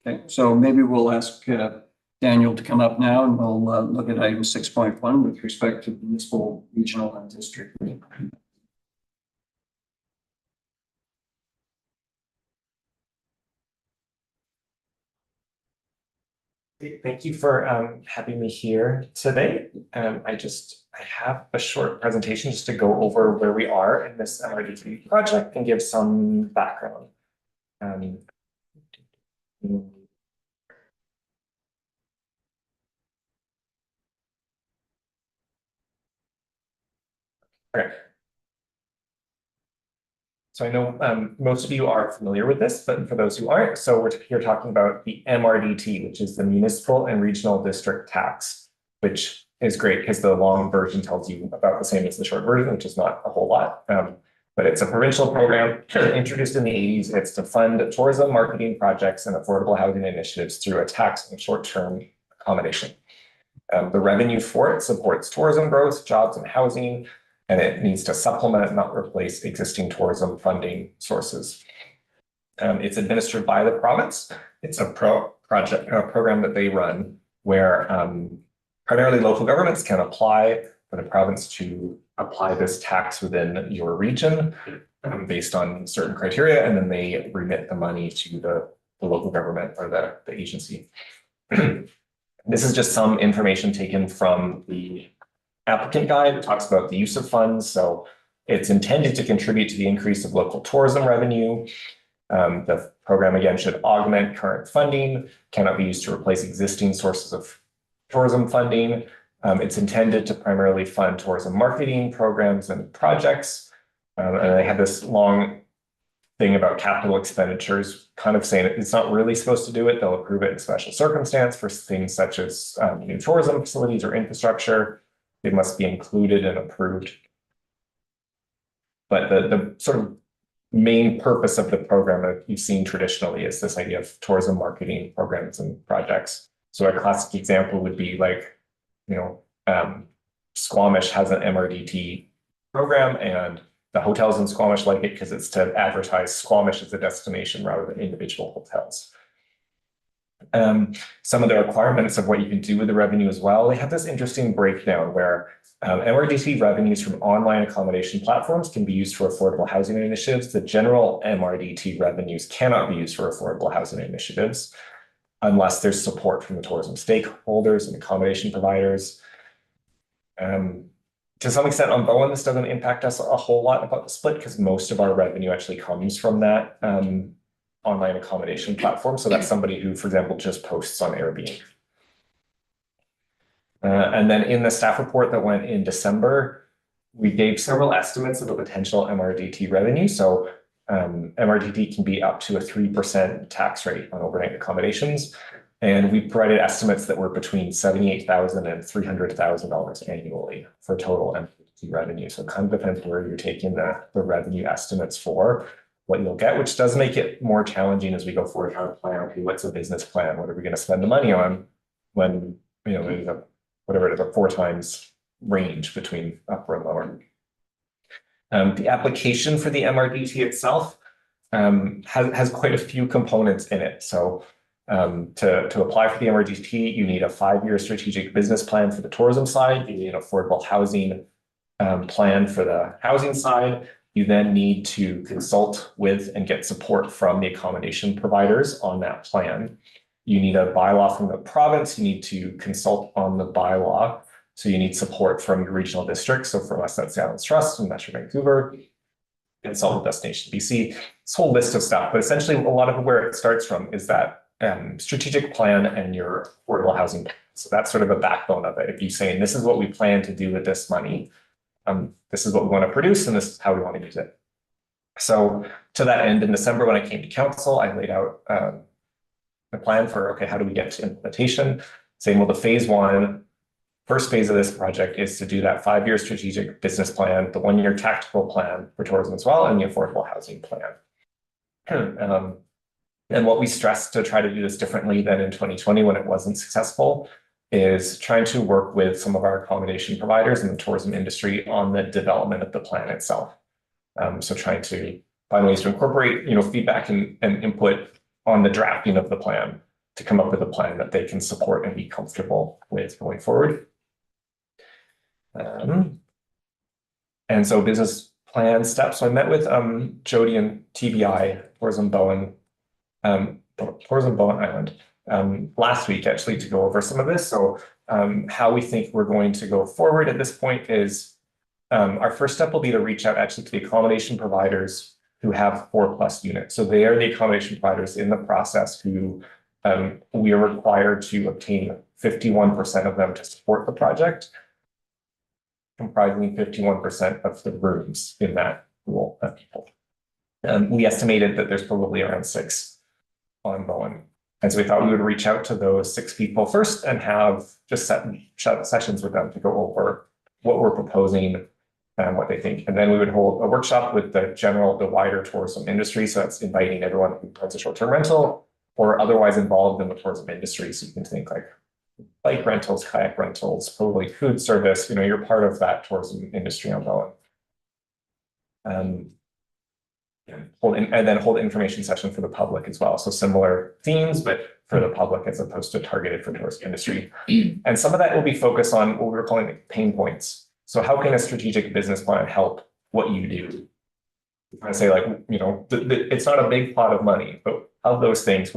Okay, so maybe we'll ask Daniel to come up now and we'll look at item 6.1 with respect to municipal, regional, and district. Thank you for having me here today. I have a short presentation just to go over where we are in this MRDT project and give some background. Okay. So I know most of you are familiar with this, but for those who aren't, so we're here talking about the MRDT, which is the Municipal and Regional District Tax, which is great because the long version tells you about the same as the short version, which is not a whole lot. But it's a provincial program introduced in the 80s. It's to fund tourism marketing projects and affordable housing initiatives through a tax and short-term accommodation. The revenue for it supports tourism growth, jobs, and housing, and it needs to supplement, not replace, existing tourism funding sources. It's administered by the province. It's a program that they run where primarily local governments can apply for the province to apply this tax within your region based on certain criteria, and then they remit the money to the local government or the agency. This is just some information taken from the applicant guide. It talks about the use of funds. So it's intended to contribute to the increase of local tourism revenue. The program, again, should augment current funding, cannot be used to replace existing sources of tourism funding. It's intended to primarily fund tourism marketing programs and projects. And they have this long thing about capital expenditures, kind of saying it's not really supposed to do it. They'll approve it in special circumstance for things such as new tourism facilities or infrastructure. They must be included and approved. But the sort of main purpose of the program that you've seen traditionally is this idea of tourism marketing programs and projects. So a classic example would be like, Squamish has an MRDT program, and the hotels in Squamish like it because it's to advertise Squamish as a destination rather than individual hotels. Some of the requirements of what you can do with the revenue as well. They have this interesting breakdown where MRDT revenues from online accommodation platforms can be used for affordable housing initiatives. The general MRDT revenues cannot be used for affordable housing initiatives unless there's support from the tourism stakeholders and accommodation providers. To some extent on Bowen, this doesn't impact us a whole lot about the split because most of our revenue actually comes from that online accommodation platform. So that's somebody who, for example, just posts on Airbnb. And then in the staff report that went in December, we gave several estimates of the potential MRDT revenue. So MRDT can be up to a 3% tax rate on overnight accommodations. And we provided estimates that were between $78,000 and $300,000 annually for total MRDT revenue. So it kind of depends where you're taking the revenue estimates for what you'll get, which does make it more challenging as we go forward how to plan. Okay, what's a business plan? What are we going to spend the money on when, there's a, whatever it is, a 4 times range between upper and lower. The application for the MRDT itself has quite a few components in it. So to apply for the MRDT, you need a 5-year strategic business plan for the tourism side. You need an affordable housing plan for the housing side. You then need to consult with and get support from the accommodation providers on that plan. You need a bylaw from the province. You need to consult on the bylaw. So you need support from your regional district. So for us, that's the Islands Trust and Metro Vancouver. Consult with Destination BC. This whole list of stuff. But essentially, a lot of where it starts from is that strategic plan and your affordable housing plan. So that's sort of a backbone of it. If you're saying this is what we plan to do with this money, this is what we want to produce, and this is how we want to use it. So to that end, in December, when I came to council, I laid out a plan for, okay, how do we get to implementation? Saying, well, the first phase of this project is to do that 5-year strategic business plan, the 1-year tactical plan for tourism as well, and the affordable housing plan. And what we stressed to try to do this differently than in 2020 when it wasn't successful is trying to work with some of our accommodation providers in the tourism industry on the development of the plan itself. So trying to find ways to incorporate, feedback and input on the drafting of the plan to come up with a plan that they can support and be comfortable with going forward. And so business plan steps. So I met with Jody and TBI, Tourism Bowen Island, last week actually to go over some of this. So how we think we're going to go forward at this point is our first step will be to reach out actually to the accommodation providers who have 4+ units. So they are the accommodation providers in the process who we are required to obtain 51% of them to support the project, comprising 51% of the rooms in that pool of people. We estimated that there's probably around 6 on Bowen. And so we thought we would reach out to those 6 people first and have just set sessions with them to go over what we're proposing and what they think. And then we would hold a workshop with the wider tourism industry. So that's inviting everyone who runs a short-term rental or otherwise involved in the tourism industry. So you can think like bike rentals, kayak rentals, probably food service, you're part of that tourism industry on Bowen. And then hold information session for the public as well. So similar themes, but for the public as opposed to targeted for the tourism industry. And some of that will be focused on what we're calling pain points. So how can a strategic business plan help what you do? I say like, you know, it's not a big pot of money, but of those things,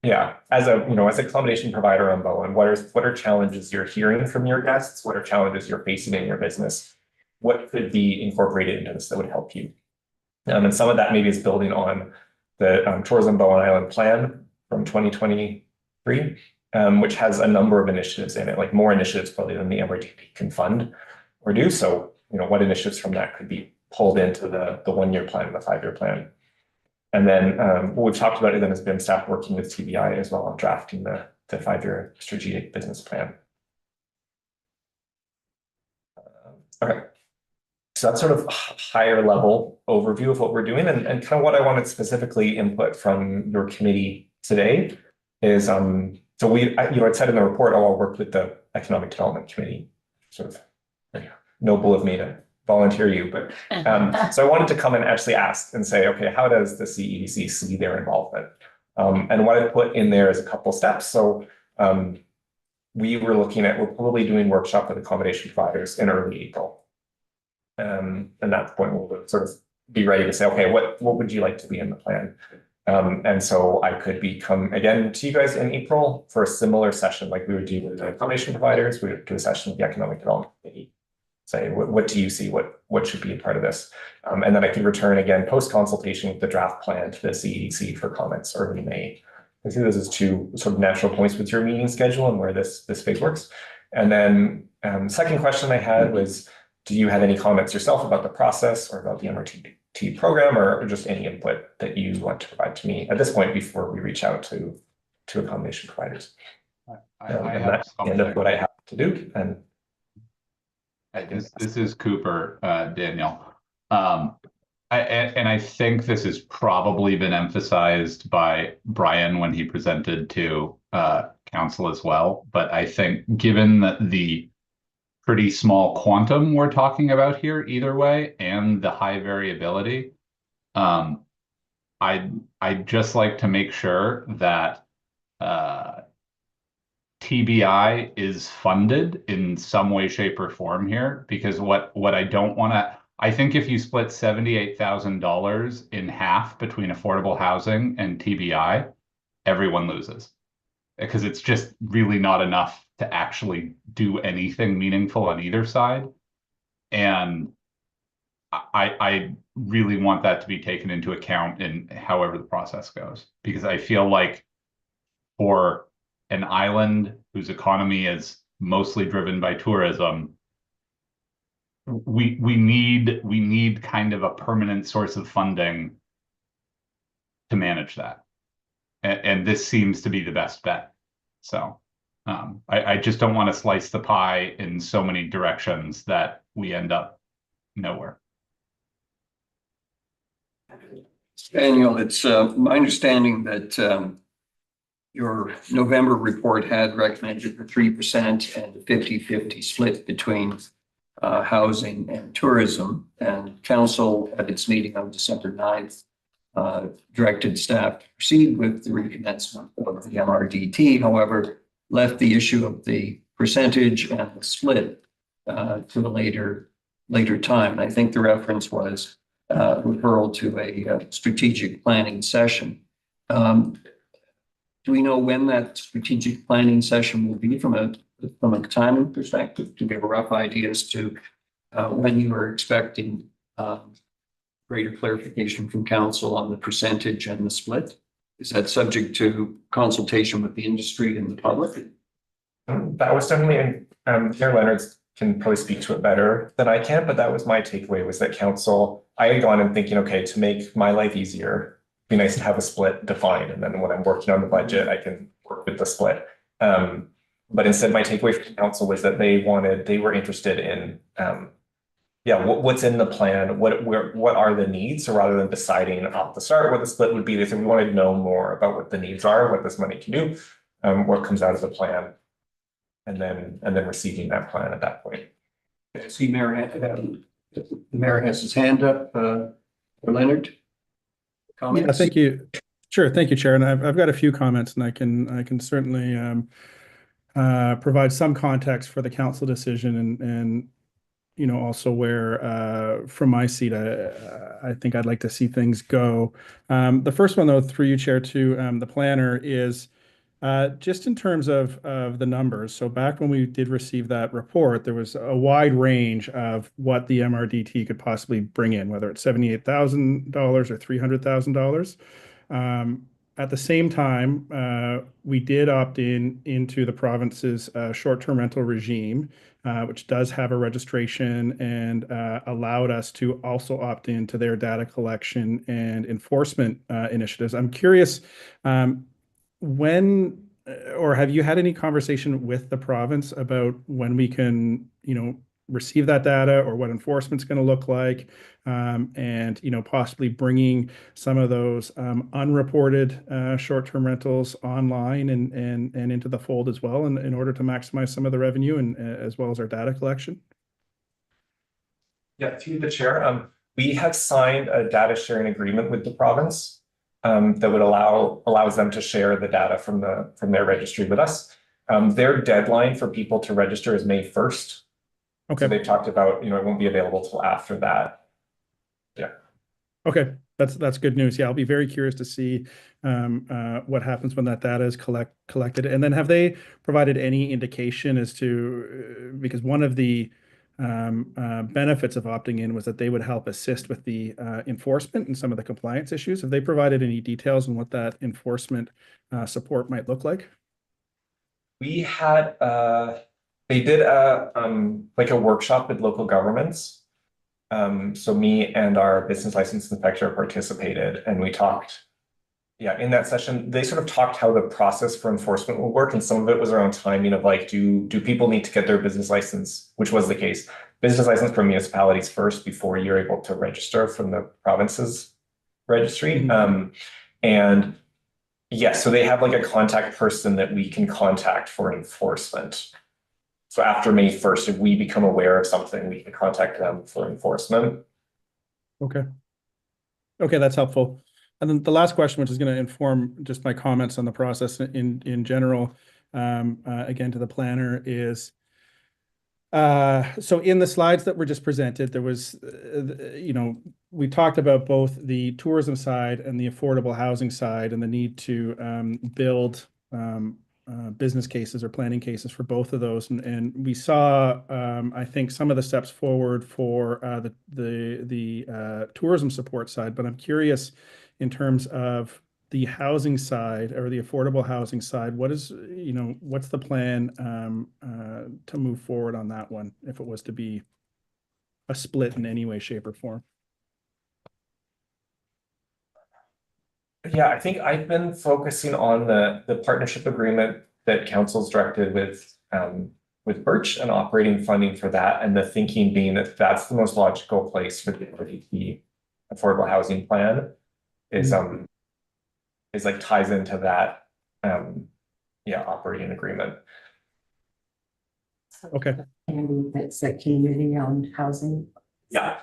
yeah, as a, you know, as a accommodation provider on Bowen, what are challenges you're hearing from your guests? What are challenges you're facing in your business? What could be incorporated into this that would help you? And some of that maybe is building on the Tourism Bowen Island plan from 2023, which has a number of initiatives in it, like more initiatives probably than the MRDP can fund or do. So, you know, what initiatives from that could be pulled into the 1-year plan and the 5-year plan. And then what we've talked about it then has been staff working with TBI as well on drafting the 5-year strategic business plan. Okay. So that's sort of higher level overview of what we're doing, and kind of what I wanted specifically input from your committee today is so it said in the report, I'll work with the Economic Development Committee, sort of noble of me to volunteer you, but so I wanted to come and actually ask and say, okay, how does the CEDC see their involvement? And what I put in there is a couple steps. So we're probably doing workshop with accommodation providers in early April. And at that point, we'll sort of be ready to say, okay, what would you like to be in the plan? And so I could come again to you guys in April for a similar session, like we would do with the accommodation providers. We would do a session with the Economic Development Committee. Say, what do you see? What should be a part of this? And then I can return again post-consultation with the draft plan to the CEDC for comments early May. I think this is 2 sort of natural points with your meeting schedule and where this phase works. And then second question I had was, do you have any comments yourself about the process or about the MRT program, or just any input that you want to provide to me at this point before we reach out to accommodation providers? And that's the end of what I have to do. And this is Cooper, Daniel. I think this has probably been emphasized by Brian when he presented to council as well. But I think given the pretty small quantum we're talking about here either way and the high variability, I'd just like to make sure that TBI is funded in some way, shape, or form here, because what I don't want to, I think if you split $78,000 in half between affordable housing and TBI, everyone loses, because it's just really not enough to actually do anything meaningful on either side. And I really want that to be taken into account in however the process goes, because I feel like for an island whose economy is mostly driven by tourism, we need kind of a permanent source of funding to manage that, and this seems to be the best bet. So I just don't want to slice the pie in so many directions that we end up nowhere. Daniel, it's my understanding that your November report had recommended the 3% and the 50-50 split between housing and tourism, and council at its meeting on December 9th directed staff to proceed with the recommencement of the MRDT. However, left the issue of the percentage and the split to a later time. And I think the reference was referral to a strategic planning session. Do we know when that strategic planning session will be from a timing perspective? Do we have a rough idea as to when you are expecting greater clarification from council on the percentage and the split? Is that subject to consultation with the industry and the public? That was definitely, Mayor Leonards can probably speak to it better than I can, but that was my takeaway, was that council, I had gone and thinking, okay, to make my life easier, be nice to have a split defined. And then when I'm working on the budget, I can work with the split. But instead, my takeaway from council was that they were interested in, what's in the plan? What are the needs? So rather than deciding off the start what the split would be, they said we wanted to know more about what the needs are, what this money can do, what comes out of the plan, and then receiving that plan at that point. I see the mayor has his hand up. Leonard? Comments? Yeah, thank you. Sure, thank you, Chair. And I've got a few comments, and I can certainly provide some context for the council decision and also where from my seat, I think I'd like to see things go. The first one, though, through you, Chair, to the planner is just in terms of the numbers. So back when we did receive that report, there was a wide range of what the MRDT could possibly bring in, whether it's $78,000 or $300,000. At the same time, we did opt into the province's short-term rental regime, which does have a registration and allowed us to also opt into their data collection and enforcement initiatives. I'm curious, when or have you had any conversation with the province about when we can, receive that data or what enforcement's going to look like, and possibly bringing some of those unreported short-term rentals online and into the fold as well, in order to maximize some of the revenue and as well as our data collection? Yeah, through the chair, we have signed a data sharing agreement with the province that would allows them to share the data from their registry with us. Their deadline for people to register is May 1st. Okay. So they've talked about, it won't be available till after that. Yeah. Okay, that's good news. Yeah, I'll be very curious to see what happens when that data is collected. And then have they provided any indication as to, because one of the benefits of opting in was that they would help assist with the enforcement and some of the compliance issues. Have they provided any details on what that enforcement support might look like? We had they did a workshop with local governments. So me and our business license inspector participated, and we talked. Yeah, in that session, they sort of talked how the process for enforcement will work, and some of it was around timing of like, do people need to get their business license, which was the case. Business license for municipalities first before you're able to register from the province's registry. Mm-hmm. And yes, so they have like a contact person that we can contact for enforcement. So after May 1st, if we become aware of something, we can contact them for enforcement. Okay. Okay, that's helpful. And then the last question, which is going to inform just my comments on the process in general, again, to the planner, is so in the slides that were just presented, there was, we talked about both the tourism side and the affordable housing side and the need to build business cases or planning cases for both of those. And we saw, I think, some of the steps forward for the tourism support side, but I'm curious in terms of the housing side or the affordable housing side, what's the plan to move forward on that one if it was to be a split in any way, shape, or form? Yeah, I think I've been focusing on the partnership agreement that council's directed with Birch and operating funding for that, and the thinking being that that's the most logical place for the affordable housing plan is like ties into that operating agreement. Okay. And that's a community-owned housing. Yeah,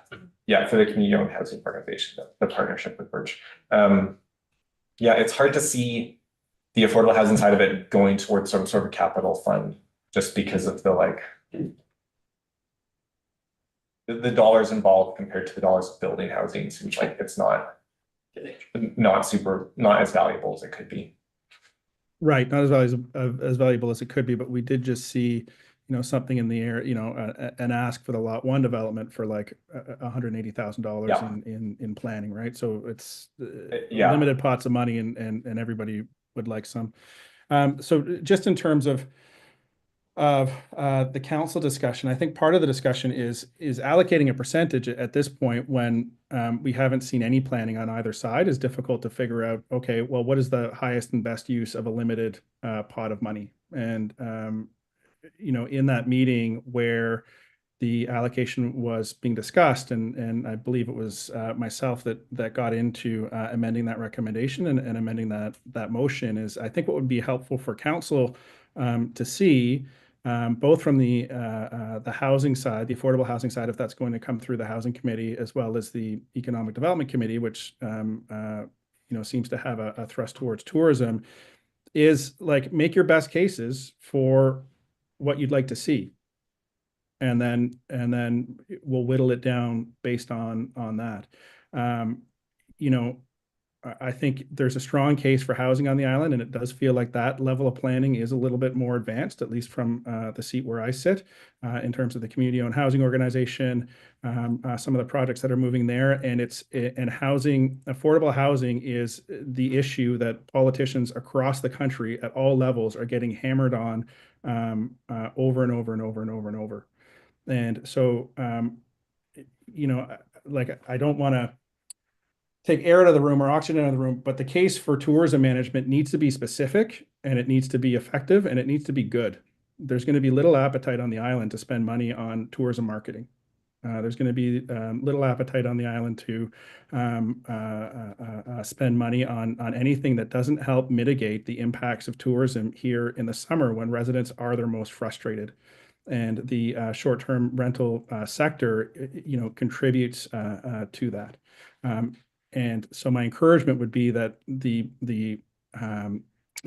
for the community-owned housing organization, the partnership with Birch. It's hard to see the affordable housing side of it going towards some sort of capital fund just because of the dollars involved compared to the dollars of building housing. Seems like it's not as valuable as it could be. Right, not as valuable as it could be, but we did just see, something in the air, an ask for the lot 1 development for like $180,000 in planning, right? So it's limited pots of money, and everybody would like some. So just in terms of the council discussion, I think part of the discussion is allocating a percentage at this point when we haven't seen any planning on either side is difficult to figure out, okay, well, what is the highest and best use of a limited pot of money? And, in that meeting where the allocation was being discussed, and I believe it was myself that got into amending that recommendation and amending that motion, is I think what would be helpful for council to see, both from the housing side, the affordable housing side, if that's going to come through the housing committee, as well as the economic development committee, which seems to have a thrust towards tourism, is like make your best cases for what you'd like to see. and then we'll whittle it down based on that. You know, I think there's a strong case for housing on the island, and it does feel like that level of planning is a little bit more advanced, at least from the seat where I sit, in terms of the community-owned housing organization, some of the projects that are moving there, and affordable housing is the issue that politicians across the country at all levels are getting hammered on over and over and over and over and over. And so, you know, like I don't want to take air out of the room or oxygen out of the room, but the case for tourism management needs to be specific, and it needs to be effective, and it needs to be good. There's going to be little appetite on the island to spend money on tourism marketing. There's going to be little appetite on the island to spend money on anything that doesn't help mitigate the impacts of tourism here in the summer when residents are their most frustrated. And the short-term rental sector, you know, contributes to that. And so my encouragement would be that the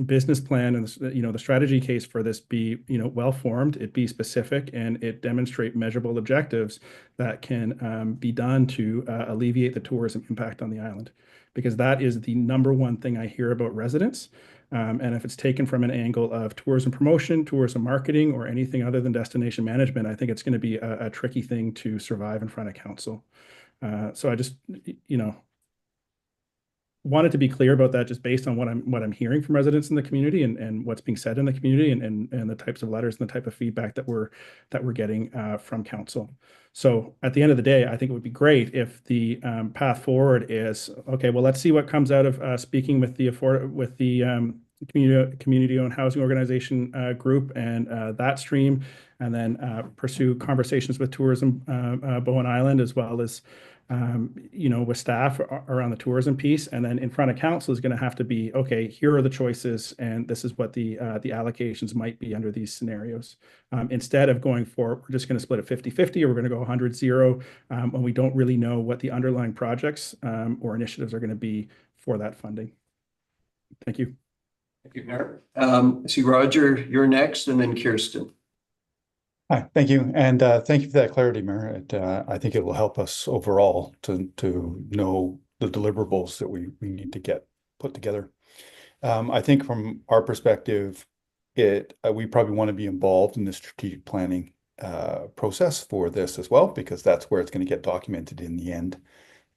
business plan and the strategy case for this be well formed, it be specific, and it demonstrate measurable objectives that can be done to alleviate the tourism impact on the island, because that is the number one thing I hear about residents. And if it's taken from an angle of tourism promotion, tourism marketing, or anything other than destination management, I think it's going to be a tricky thing to survive in front of council. So I just, wanted to be clear about that, just based on what I'm hearing from residents in the community and what's being said in the community, and the types of letters and the type of feedback that we're getting from council. So at the end of the day, I think it would be great if the path forward is, okay, well, let's see what comes out of speaking with the community-owned housing organization group and that stream, and then pursue conversations with tourism Bowen Island, as well as with staff around the tourism piece. And then in front of council is going to have to be, okay, here are the choices, and this is what the allocations might be under these scenarios. Instead of going for, we're just going to split it 50-50, or we're going to go 100-0, when we don't really know what the underlying projects or initiatives are going to be for that funding. Thank you. Thank you, Mayor. See, Roger, you're next, and then Kirsten. Hi, thank you. And thank you for that clarity, Mayor. I think it will help us overall to know the deliverables that we need to get put together. I think from our perspective, we probably want to be involved in the strategic planning process for this as well, because that's where it's going to get documented in the end,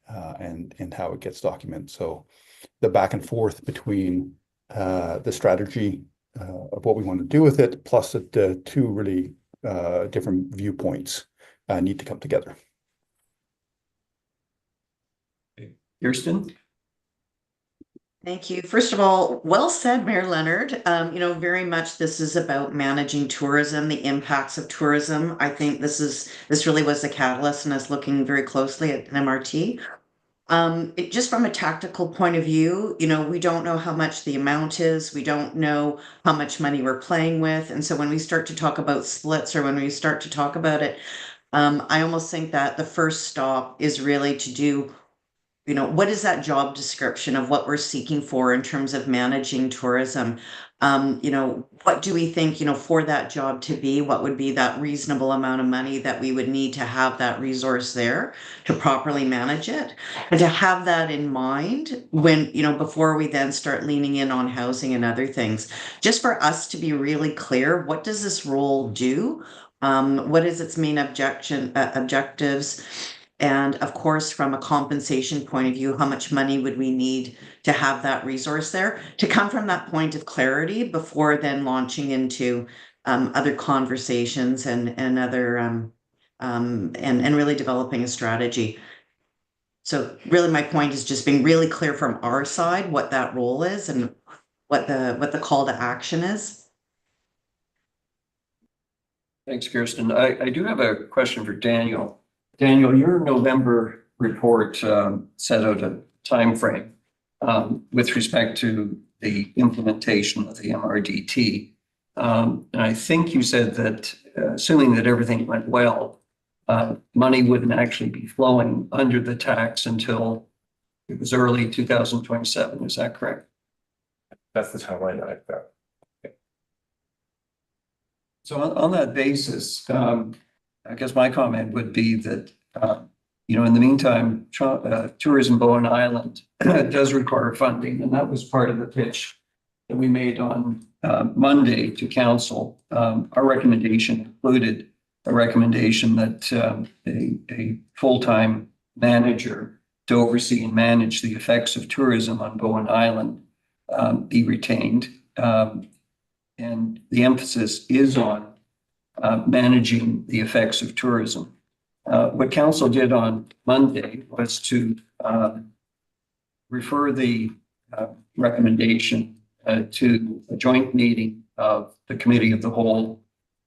and how it gets documented. So the back and forth between the strategy of what we want to do with it, plus the two really different viewpoints need to come together. Kirsten? Thank you. First of all, well said, Mayor Leonard. Very much this is about managing tourism, the impacts of tourism. I think this really was the catalyst, and us looking very closely at MRT. Just from a tactical point of view, we don't know how much the amount is. We don't know how much money we're playing with. And so when we start to talk about splits, or when we start to talk about it, I almost think that the first stop is really to do, what is that job description of what we're seeking for in terms of managing tourism? What do we think, for that job to be? What would be that reasonable amount of money that we would need to have that resource there to properly manage it? And to have that in mind when, before we then start leaning in on housing and other things, just for us to be really clear, what does this role do? What is its main objectives? And of course, from a compensation point of view, how much money would we need to have that resource there, to come from that point of clarity before then launching into other conversations and other and really developing a strategy. So really my point is just being really clear from our side what that role is and what the call to action is. Thanks, Kirsten. I do have a question for Daniel. Daniel, your November report set out a time frame with respect to the implementation of the MRDT. And I think you said that assuming that everything went well, money wouldn't actually be flowing under the tax until it was early 2027. Is that correct? That's the timeline that I've got. So on that basis, I guess my comment would be that, in the meantime, Tourism Bowen Island does require funding, and that was part of the pitch that we made on Monday to council. Our recommendation included a recommendation that a full-time manager to oversee and manage the effects of tourism on Bowen Island be retained. And the emphasis is on managing the effects of tourism. What council did on Monday was to refer the recommendation to a joint meeting of the Committee of the Whole,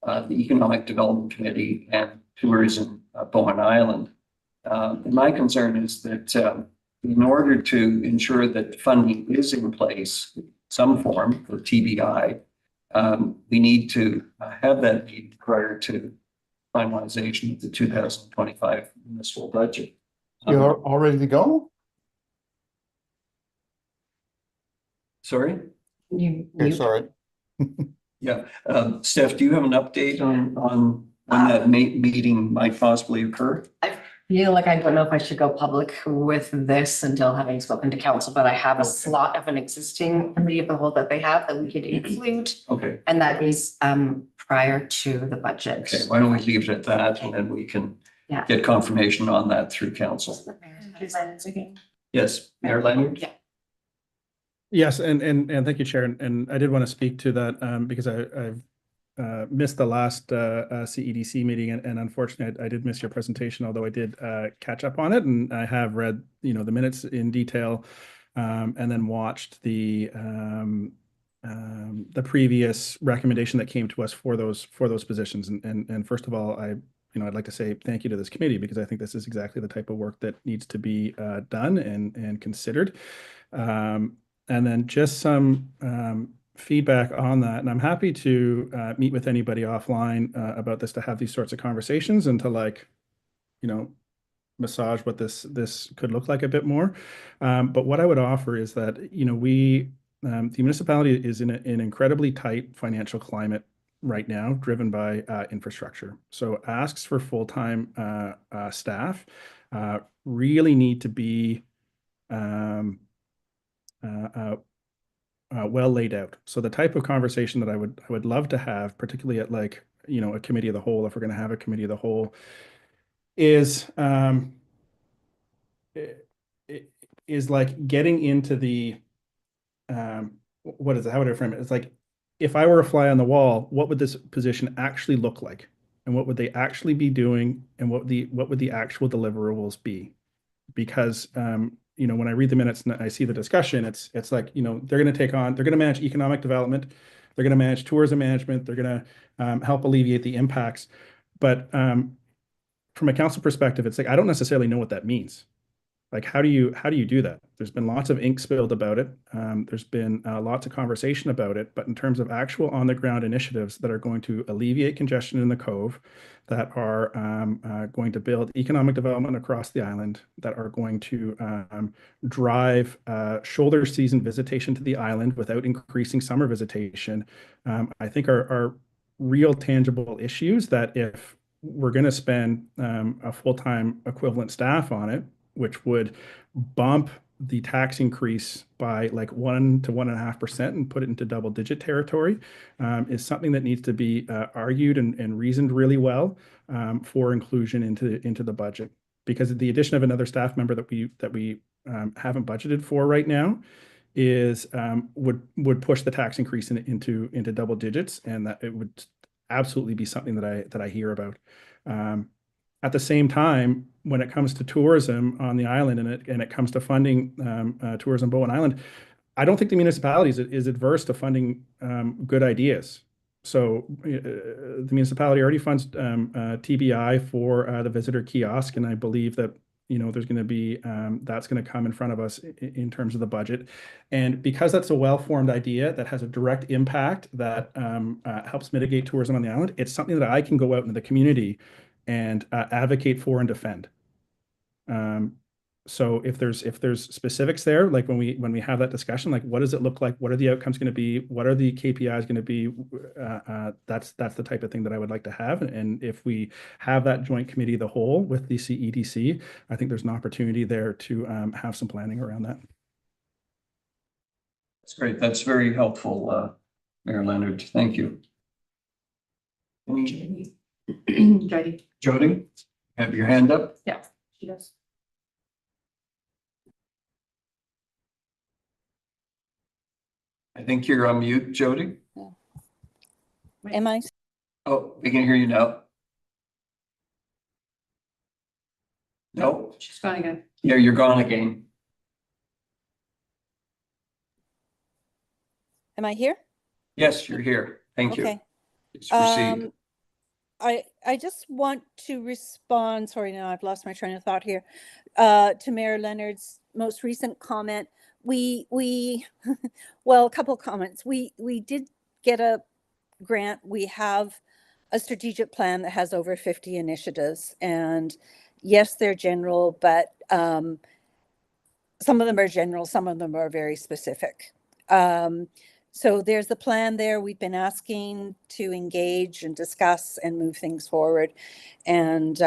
the Economic Development Committee, and Tourism Bowen Island. And my concern is that in order to ensure that funding is in place, some form for TBI, we need to have that meeting prior to finalization of the 2025 municipal budget. You're all ready to go? Sorry? Okay, sorry. Yeah. Steph, do you have an update on when that meeting might possibly occur? I feel like I don't know if I should go public with this until having spoken to council, but I have a slot of an existing committee of the whole that they have that we could include. Okay. And that is prior to the budget. Okay, why don't we leave it at that, and then we can get confirmation on that through council. Yes, Mayor Leonard? Yeah. Yes, and thank you, Chair. And I did want to speak to that because I've missed the last CEDC meeting, and unfortunately, I did miss your presentation, although I did catch up on it, and I have read, the minutes in detail, and then watched the previous recommendation that came to us for those positions. And first of all, I'd like to say thank you to this committee, because I think this is exactly the type of work that needs to be done and considered. And then just some feedback on that. And I'm happy to meet with anybody offline about this, to have these sorts of conversations and to massage what this could look like a bit more. But what I would offer is that, the municipality is in an incredibly tight financial climate right now, driven by infrastructure. So asks for full-time staff really need to be well laid out. So the type of conversation that I would love to have, particularly at a committee of the whole, if we're going to have a committee of the whole, is like getting into the what is it? How would I frame it? It's like, if I were a fly on the wall, what would this position actually look like, and what would they actually be doing, and what would the actual deliverables be? Because when I read the minutes and I see the discussion, it's like, they're going to manage economic development, they're going to manage tourism management, they're going to help alleviate the impacts. But from a council perspective, it's like, I don't necessarily know what that means. Like, how do you do that? There's been lots of ink spilled about it. There's been lots of conversation about it, but in terms of actual on the ground initiatives that are going to alleviate congestion in the Cove, that are going to build economic development across the island, that are going to drive shoulder season visitation to the island without increasing summer visitation, I think are real tangible issues that, if we're going to spend a full-time equivalent staff on it, which would bump the tax increase by like 1 to 1.5% and put it into double-digit territory, is something that needs to be argued and reasoned really well for inclusion into the budget. Because the addition of another staff member that we haven't budgeted for right now would push the tax increase into double digits, and that it would absolutely be something that I hear about. At the same time, when it comes to tourism on the island, and it comes to funding tourism Bowen Island, I don't think the municipality is adverse to funding good ideas. So the municipality already funds TBI for the visitor kiosk, and I believe that there's going to be that's going to come in front of us in terms of the budget. And because that's a well-formed idea that has a direct impact that helps mitigate tourism on the island, it's something that I can go out into the community and advocate for and defend. So if there's specifics there, like when we have that discussion, like what does it look like? What are the outcomes going to be? What are the KPIs going to be? That's the type of thing that I would like to have. And if we have that joint committee of the whole with the CEDC, I think there's an opportunity there to have some planning around that. That's great. That's very helpful, Mayor Leonard. Thank you. Jody. Jody, have your hand up? Yeah, she does. I think you're on mute, Jody. Am I? Oh, we can hear you now. No, She's gone again. yeah, you're gone again. Am I here? Yes, you're here. Thank you. Okay. Please proceed. I just want to respond, sorry, now I've lost my train of thought here, to Mayor Leonard's most recent comment. We well, a couple of comments. We did get a grant. We have a strategic plan that has over 50 initiatives, and yes, they're general, but some of them are general, some of them are very specific. So there's the plan there. We've been asking to engage and discuss and move things forward, and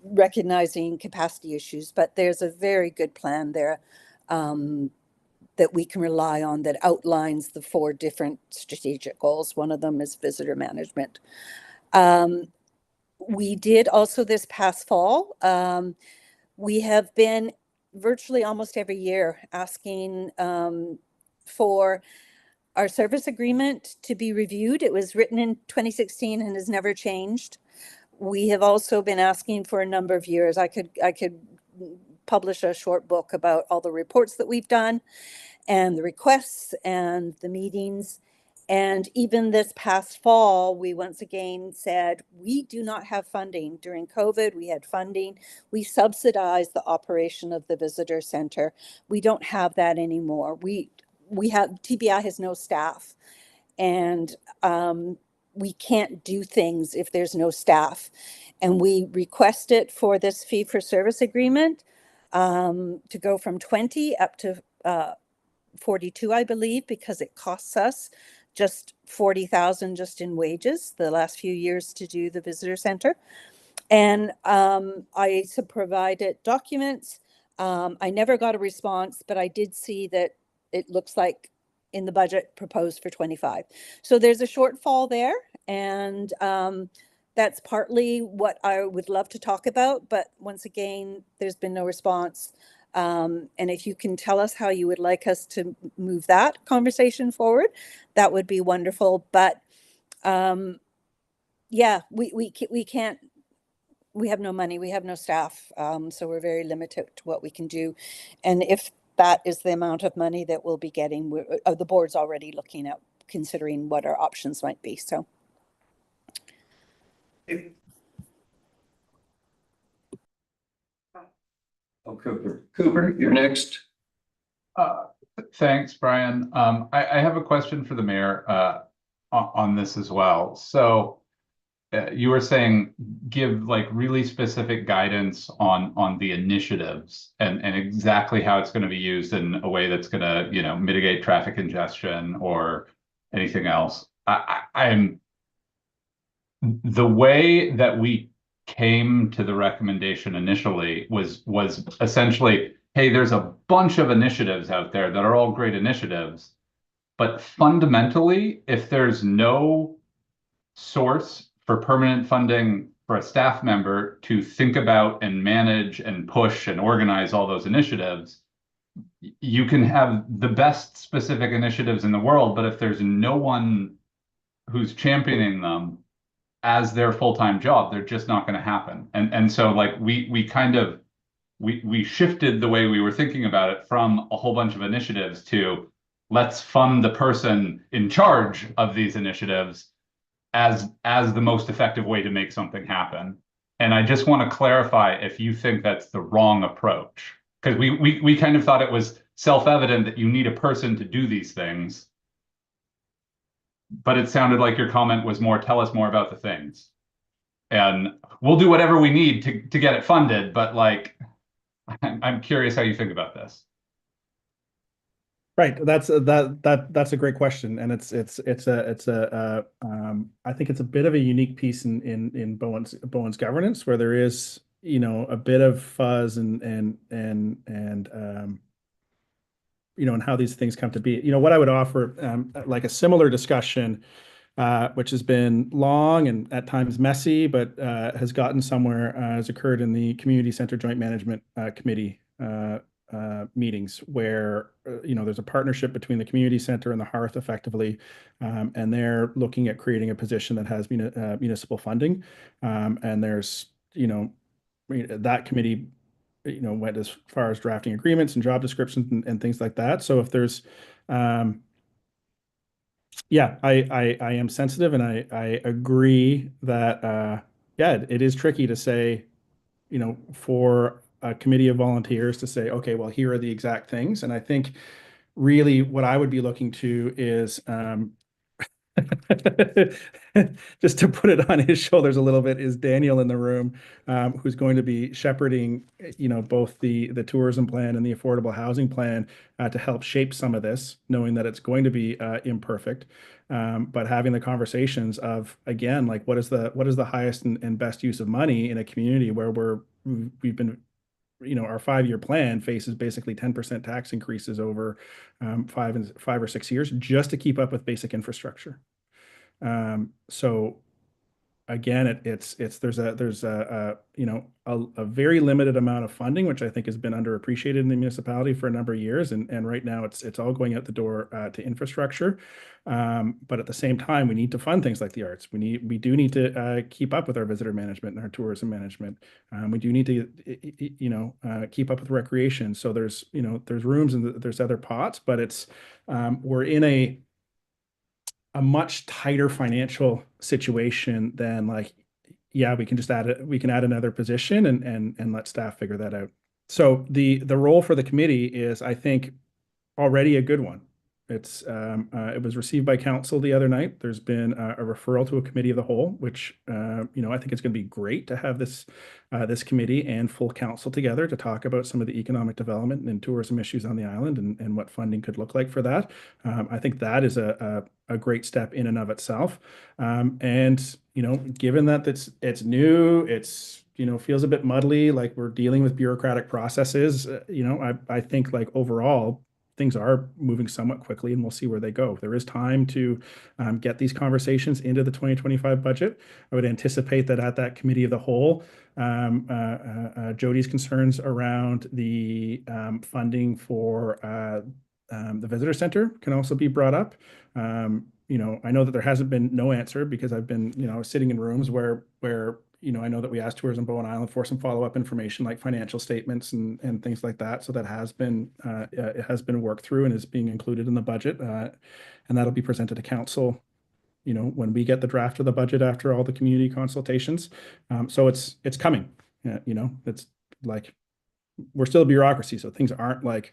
recognizing capacity issues, but there's a very good plan there that we can rely on that outlines the 4 different strategic goals. One of them is visitor management. We did also this past fall, we have been virtually almost every year asking for our service agreement to be reviewed. It was written in 2016 and has never changed. We have also been asking for a number of years. I could publish a short book about all the reports that we've done and the requests and the meetings. And even this past fall, we once again said, we do not have funding. During COVID, we had funding. We subsidized the operation of the visitor center. We don't have that anymore. TBI has no staff, and we can't do things if there's no staff. And we requested for this fee for service agreement to go from 20 up to 42, I believe, because it costs us just 40,000 just in wages the last few years to do the visitor center. And I provided documents. I never got a response, but I did see that it looks like in the budget proposed for 25. So there's a shortfall there, and that's partly what I would love to talk about, but once again, there's been no response. And if you can tell us how you would like us to move that conversation forward, that would be wonderful. But yeah, we can't, we have no money, we have no staff, so we're very limited to what we can do. And if that is the amount of money that we'll be getting, the board's already looking at considering what our options might be. So. Oh, Cooper, you're next. Thanks, Brian. I have a question for the mayor on this as well. So you were saying give like really specific guidance on the initiatives and exactly how it's going to be used in a way that's going to, you know, mitigate traffic congestion or anything else. I'm the way that we came to the recommendation initially was essentially, hey, there's a bunch of initiatives out there that are all great initiatives, but fundamentally, if there's no source for permanent funding for a staff member to think about and manage and push and organize all those initiatives, you can have the best specific initiatives in the world, but if there's no one who's championing them as their full-time job, they're just not going to happen. And so like we shifted the way we were thinking about it from a whole bunch of initiatives to let's fund the person in charge of these initiatives as the most effective way to make something happen. And I just want to clarify if you think that's the wrong approach, because we kind of thought it was self-evident that you need a person to do these things. But it sounded like your comment was more, tell us more about the things. And we'll do whatever we need to get it funded, but like, I'm curious how you think about this. Right. That's a great question, and it's I think it's a bit of a unique piece in Bowen's governance, where there is, you know, a bit of fuzz and you know, and how these things come to be. You know, what I would offer, like a similar discussion, which has been long and at times messy, but has gotten somewhere, has occurred in the Community Center Joint Management Committee meetings, where you know, there's a partnership between the community center and the Hearth, effectively, and they're looking at creating a position that has municipal funding, and there's, you know, that committee, you know, went as far as drafting agreements and job descriptions and things like that. So if there's yeah, I am sensitive, and I agree that yeah, it is tricky to say, you know, for a committee of volunteers to say, okay, well, here are the exact things. And I think really what I would be looking to is just to put it on his shoulders a little bit, is Daniel in the room, who's going to be shepherding, you know, both the tourism plan and the affordable housing plan, to help shape some of this, knowing that it's going to be imperfect, but having the conversations of, again, like, what is the highest and best use of money in a community where we've been, you know, our 5-year plan faces basically 10% tax increases over 5 or 6 years just to keep up with basic infrastructure. So again, there's a you know, a very limited amount of funding, which I think has been underappreciated in the municipality for a number of years, and right now it's all going out the door to infrastructure. But at the same time, we need to fund things like the arts. We do need to keep up with our visitor management and our tourism management. We do need to, you know, keep up with recreation. So there's, you know, there's rooms and there's other pots, but it's we're in a much tighter financial situation than, like, yeah, we can just we can add another position and let staff figure that out. So the role for the committee is, I think, already a good one. It was received by council the other night. There's been a referral to a committee of the whole, which, you know, I think it's going to be great to have this committee and full council together to talk about some of the economic development and tourism issues on the island, and what funding could look like for that. I think that is a great step in and of itself. And, you know, given that it's new, it's, you know, feels a bit muddly, like we're dealing with bureaucratic processes, you know, I think, like, overall, things are moving somewhat quickly, and we'll see where they go. There is time to get these conversations into the 2025 budget. I would anticipate that at that committee of the whole, Jody's concerns around the funding for the visitor center can also be brought up. You know, I know that there hasn't been no answer, because I've been, you know, sitting in rooms where you know, I know that we asked Tourism Bowen Island for some follow-up information, like financial statements and things like that. So that has been it has been worked through and is being included in the budget, and that'll be presented to council, you know, when we get the draft of the budget after all the community consultations. So it's coming. You know, it's like, we're still a bureaucracy, so things aren't like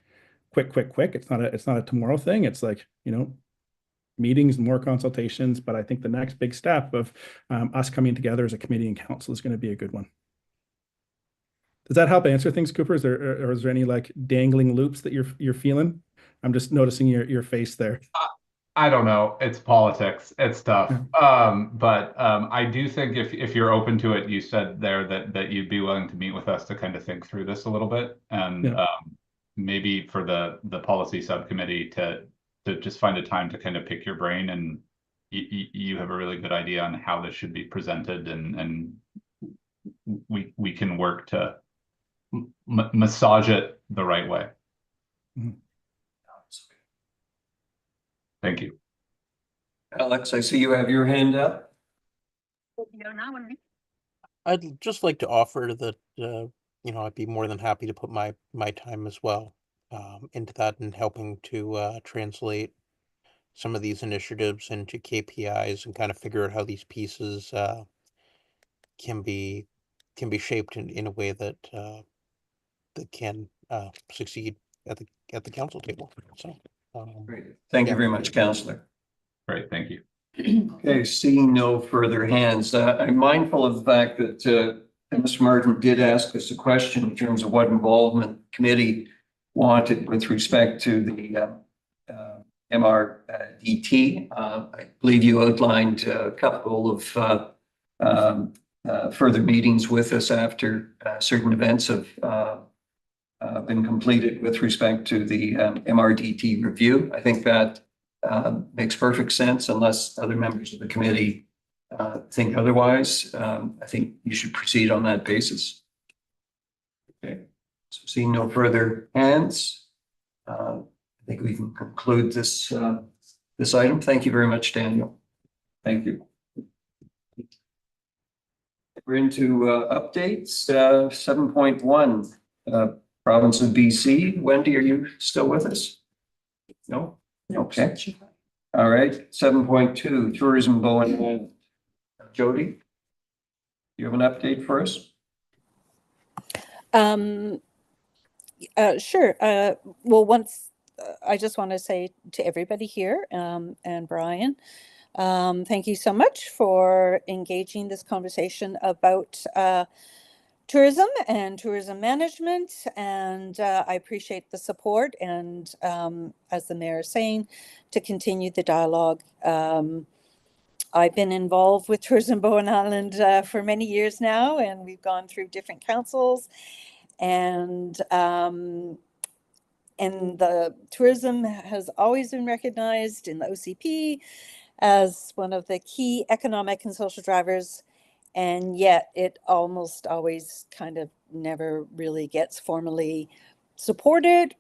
quick. It's not a tomorrow thing. It's like, you know, meetings and more consultations, but I think the next big step of us coming together as a committee and council is going to be a good one. Does that help answer things, Cooper? Is there any, like, dangling loops that you're feeling? I'm just noticing your face there. I don't know. It's politics. It's tough. But I do think if you're open to it, you said there that you'd be willing to meet with us to kind of think through this a little bit, and maybe for the policy subcommittee to just find a time to kind of pick your brain, and you have a really good idea on how this should be presented, and we can work to massage it the right way. Mm-hmm. Thank you. Alex, I see you have your hand up. I'd just like to offer that, you know, I'd be more than happy to put my time as well into that, and helping to translate some of these initiatives into KPIs and kind of figure out how these pieces can be shaped in a way that that can succeed at the council table. So great. Thank you very much, Councillor. Great, thank you. Okay, seeing no further hands, I'm mindful of the fact that And Mr. Martin did ask us a question in terms of what involvement the committee wanted with respect to the MRDT. I believe you outlined a couple of further meetings with us after certain events have been completed with respect to the MRDT review. I think that makes perfect sense unless other members of the committee think otherwise. I think you should proceed on that basis. Okay, so seeing no further hands, I think we can conclude this this item. Thank you very much, Daniel. Thank you. We're into updates. 7.1, province of BC. Wendy, are you still with us? No? Okay. All right. 7.2, tourism Bowen Island. Jody, you have an update for us? Sure. Well, I just want to say to everybody here, and Brian, thank you so much for engaging this conversation about tourism and tourism management. And I appreciate the support and, as the mayor is saying, to continue the dialogue. I've been involved with Tourism Bowen Island for many years now, and we've gone through different councils, and the tourism has always been recognized in the OCP as one of the key economic and social drivers, and yet it almost always kind of never really gets formally supported,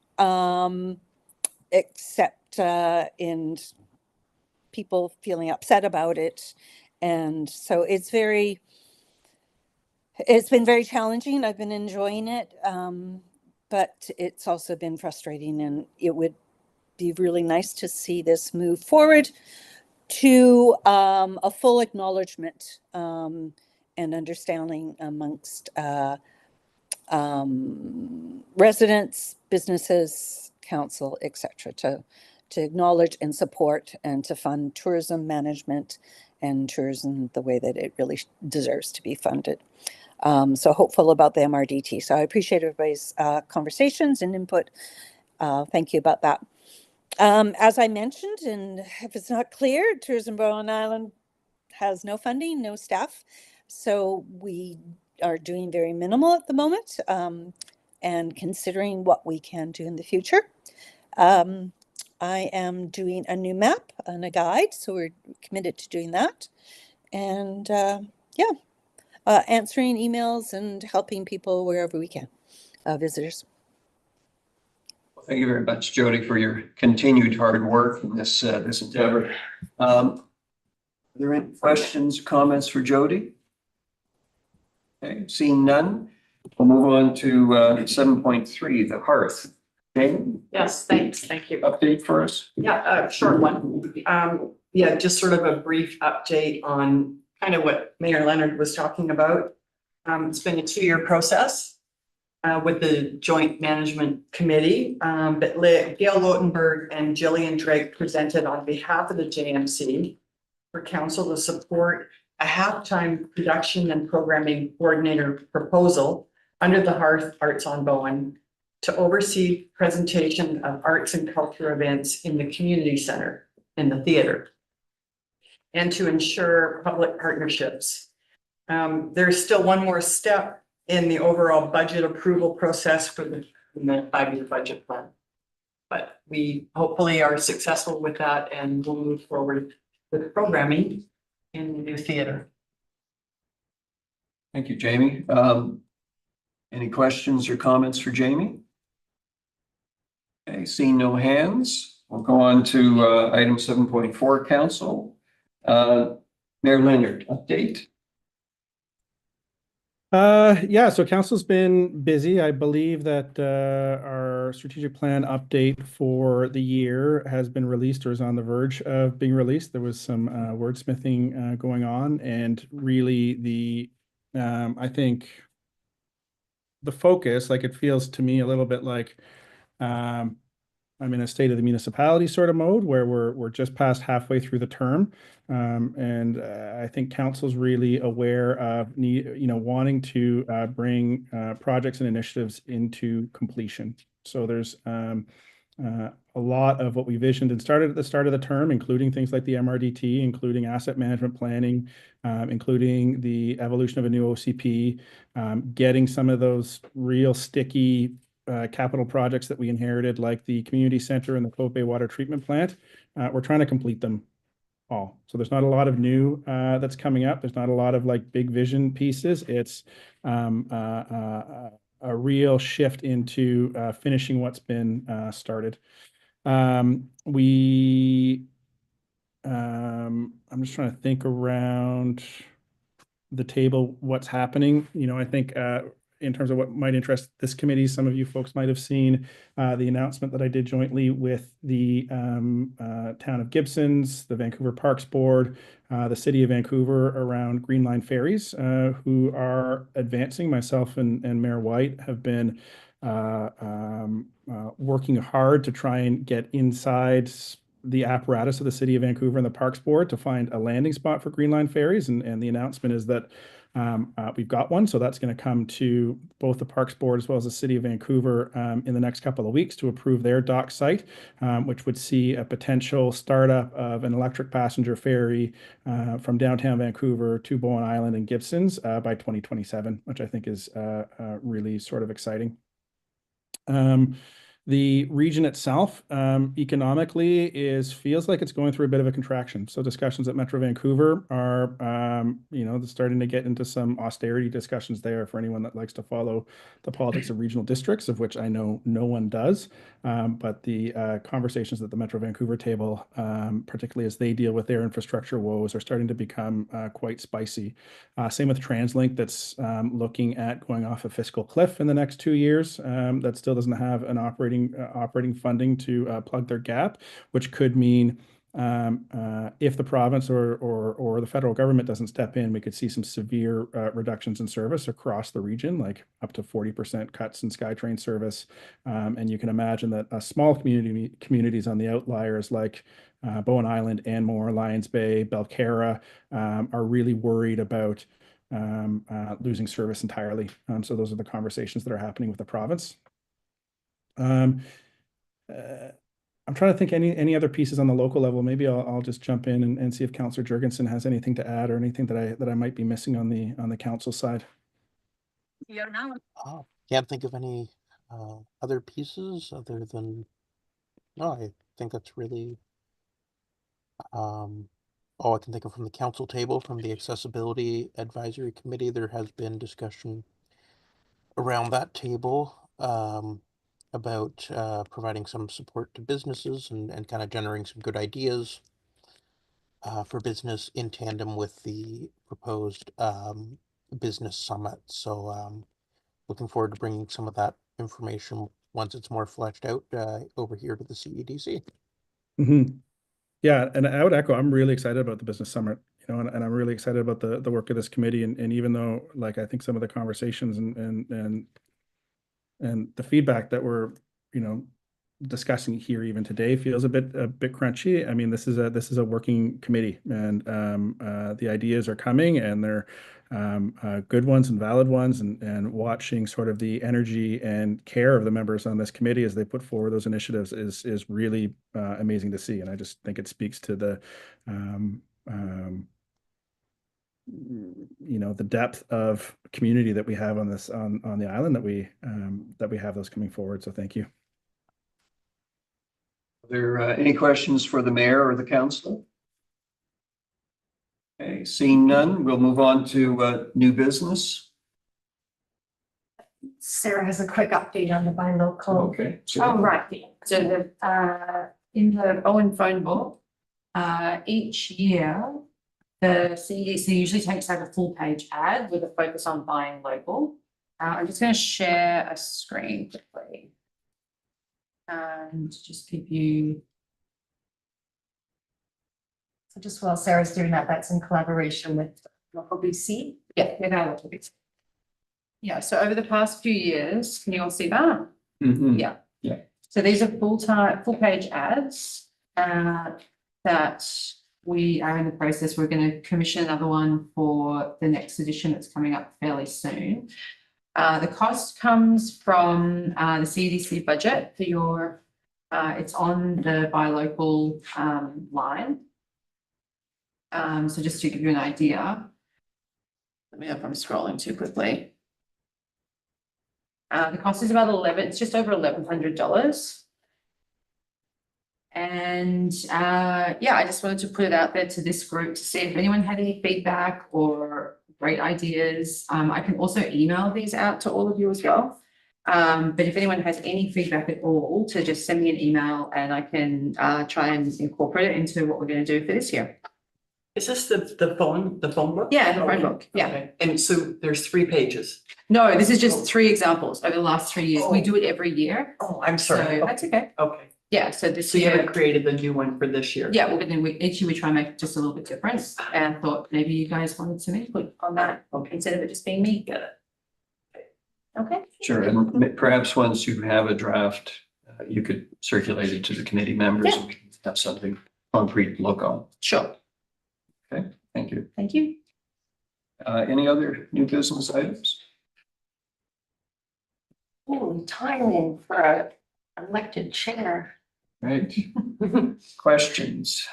except in people feeling upset about it. And so it's been very challenging. I've been enjoying it, but it's also been frustrating, and it would be really nice to see this move forward to a full acknowledgement and understanding amongst residents, businesses, council, etc., to acknowledge and support and to fund tourism management and tourism the way that it really deserves to be funded. So hopeful about the MRDT. So I appreciate everybody's conversations and input. Thank you about that. As I mentioned, and if it's not clear, Tourism Bowen Island has no funding, no staff. So we are doing very minimal at the moment, and considering what we can do in the future. I am doing a new map and a guide, so we're committed to doing that. And answering emails and helping people wherever we can, visitors. Well, thank you very much, Jody, for your continued hard work in this this endeavor. Are there any questions, comments for Jody? Okay, seeing none, we'll move on to 7.3, the hearth. Jane? Yes, thanks. Thank you. Update for us? Yeah, short one. Yeah, just sort of a brief update on kind of what Mayor Leonard was talking about. It's been a 2-year process with the Joint Management Committee, but Gail Lotenberg and Jillian Drake presented on behalf of the JMC for council to support a halftime production and programming coordinator proposal under the Hearth Arts on Bowen to oversee presentation of arts and culture events in the community center in the theater and to ensure public partnerships. There's still one more step in the overall budget approval process for the 5-year budget plan. But we hopefully are successful with that and we'll move forward with programming in the new theater. Thank you, Jamie. Any questions or comments for Jamie? Okay, seeing no hands, we'll go on to item 7.4, council. Mayor Leonard, update. Yeah, so council's been busy. I believe that our strategic plan update for the year has been released or is on the verge of being released. There was some wordsmithing going on, and really I think the focus, like it feels to me a little bit like I'm in a state of the municipality sort of mode where we're just past halfway through the term. And I think council's really aware of wanting to bring projects and initiatives into completion. So there's a lot of what we visioned and started at the start of the term, including things like the MRDT, including asset management planning, including the evolution of a new OCP, getting some of those real sticky capital projects that we inherited, like the community center and the Cove Bay water treatment plant. We're trying to complete them all. So there's not a lot of new that's coming up. There's not a lot of like big vision pieces. It's a real shift into finishing what's been started. I'm just trying to think around the table, what's happening. I think in terms of what might interest this committee, some of you folks might have seen the announcement that I did jointly with the town of Gibsons, the Vancouver Parks Board, the City of Vancouver around Green Line ferries, who are advancing. Myself and Mayor White have been working hard to try and get inside the apparatus of the City of Vancouver and the Parks Board to find a landing spot for Green Line ferries. And the announcement is that we've got one. So that's going to come to both the Parks Board as well as the City of Vancouver in the next couple of weeks to approve their dock site, which would see a potential startup of an electric passenger ferry from downtown Vancouver to Bowen Island and Gibsons by 2027, which I think is really sort of exciting. The region itself, economically, feels like it's going through a bit of a contraction. So discussions at Metro Vancouver are, starting to get into some austerity discussions there for anyone that likes to follow the politics of regional districts, of which I know no one does. But the conversations at the Metro Vancouver table, particularly as they deal with their infrastructure woes, are starting to become quite spicy. Same with TransLink, that's looking at going off a fiscal cliff in the next 2 years. That still doesn't have an operating funding to plug their gap, which could mean if the province or the federal government doesn't step in, we could see some severe reductions in service across the region, like up to 40% cuts in SkyTrain service. And you can imagine that small communities on the outliers like Bowen Island, Anmore, Lions Bay, Belcarra are really worried about losing service entirely. So those are the conversations that are happening with the province. I'm trying to think any other pieces on the local level. Maybe I'll just jump in and see if Councillor Jurgensen has anything to add or anything that I might be missing on the council side. Can't think of any other pieces other than, no, I think that's really all I can think of from the council table. From the Accessibility Advisory Committee, there has been discussion around that table about providing some support to businesses and kind of generating some good ideas for business in tandem with the proposed business summit. So looking forward to bringing some of that information once it's more fleshed out over here to the CEDC. Mm-hmm. Yeah, and I would echo, I'm really excited about the business summit, and I'm really excited about the work of this committee. And even though, like, I think some of the conversations and the feedback that we're, discussing here even today feels a bit crunchy. I mean, this is a working committee, and the ideas are coming, and they're good ones and valid ones, and watching sort of the energy and care of the members on this committee as they put forward those initiatives is really amazing to see. And I just think it speaks to the the depth of community that we have on this on the island, that we have those coming forward. So thank you. Are there any questions for the mayor or the council? Okay, seeing none, we'll move on to new business. Sarah has a quick update on the buy local. Okay. Oh, right. So in the Bowen phone book, each year, the CEDC usually takes out a full page ad with a focus on buying local. I'm just going to share a screen quickly and just give you. So just while Sarah's doing that, that's in collaboration with Local BC. Yeah, with our Local BC. Yeah, so over the past few years, can you all see that? Mm-hmm. Yeah. Yeah. So these are full page ads that we are in the process. We're going to commission another one for the next edition that's coming up fairly soon. The cost comes from the CEDC budget for your, it's on the buy local line. So just to give you an idea, let me know if I'm scrolling too quickly. The cost is about it's just over $1,100. And yeah, I just wanted to put it out there to this group to see if anyone had any feedback or great ideas. I can also email these out to all of you as well. But if anyone has any feedback at all, to just send me an email and I can try and incorporate it into what we're going to do for this year. Is this the phone book? Yeah, the phone book. Yeah. Okay. And so there's 3 pages. No, this is just 3 examples over the last 3 years. We do it every year. Oh, I'm sorry. So that's okay. Okay. Yeah, so this So you year, haven't created the new one for this year? yeah, we're gonna, each year we try and make it just a little bit different. And I thought maybe you guys wanted some input on that instead of it just being me. Get it. Okay. Sure, and perhaps once you have a draft, you could circulate it to the committee members. Yeah. And we can have something concrete to look on. Sure. Okay, thank you. Thank you. Any other new business items? Ooh, timing for a elected chair. Right. Questions?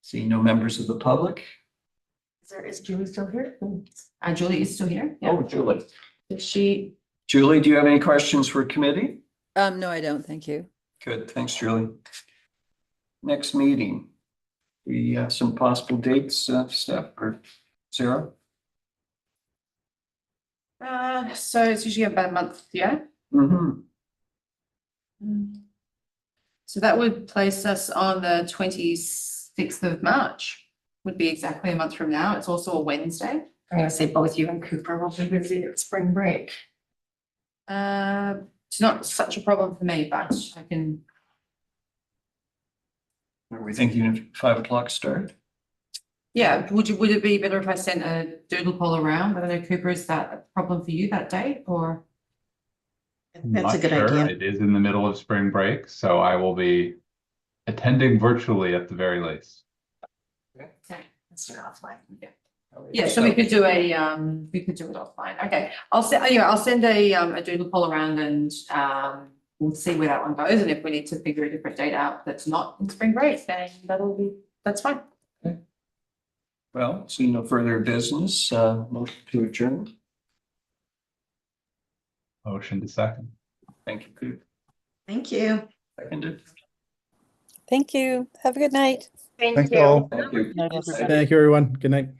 See no members of the public? Is Julie still here? Julie is still here. Yeah. Oh, Julie. Is she? Julie, do you have any questions for committee? No, I don't. Thank you. Good, thanks, Julie. Next meeting. We have some possible dates, Steph or Sarah? So it's usually about a month, yeah. Mm-hmm. So that would place us on the 26th of March, would be exactly a month from now. It's also a Wednesday. I'm gonna say both you and Cooper will be busy at spring break. It's not such a problem for me, but I can. Are we thinking of 5 o'clock start? Yeah, would it be better if I sent a doodle poll around? I don't know, Cooper, is that a problem for you that day or? That's a Not good sure. idea. It is in the middle of spring break, so I will be attending virtually at the very least. Okay, let's do it offline. Yeah, so we could do it offline. Okay, I'll send a doodle poll around and we'll see where that one goes. And if we need to figure a different date out that's not in spring break, then that's fine. Okay. Well, see no further business, motion to adjourn. Motion to second. Thank you, Coop. Thank you. Seconded. Thank you. Have a good night. Thank you all. Thank you. Thank you, everyone. Good night.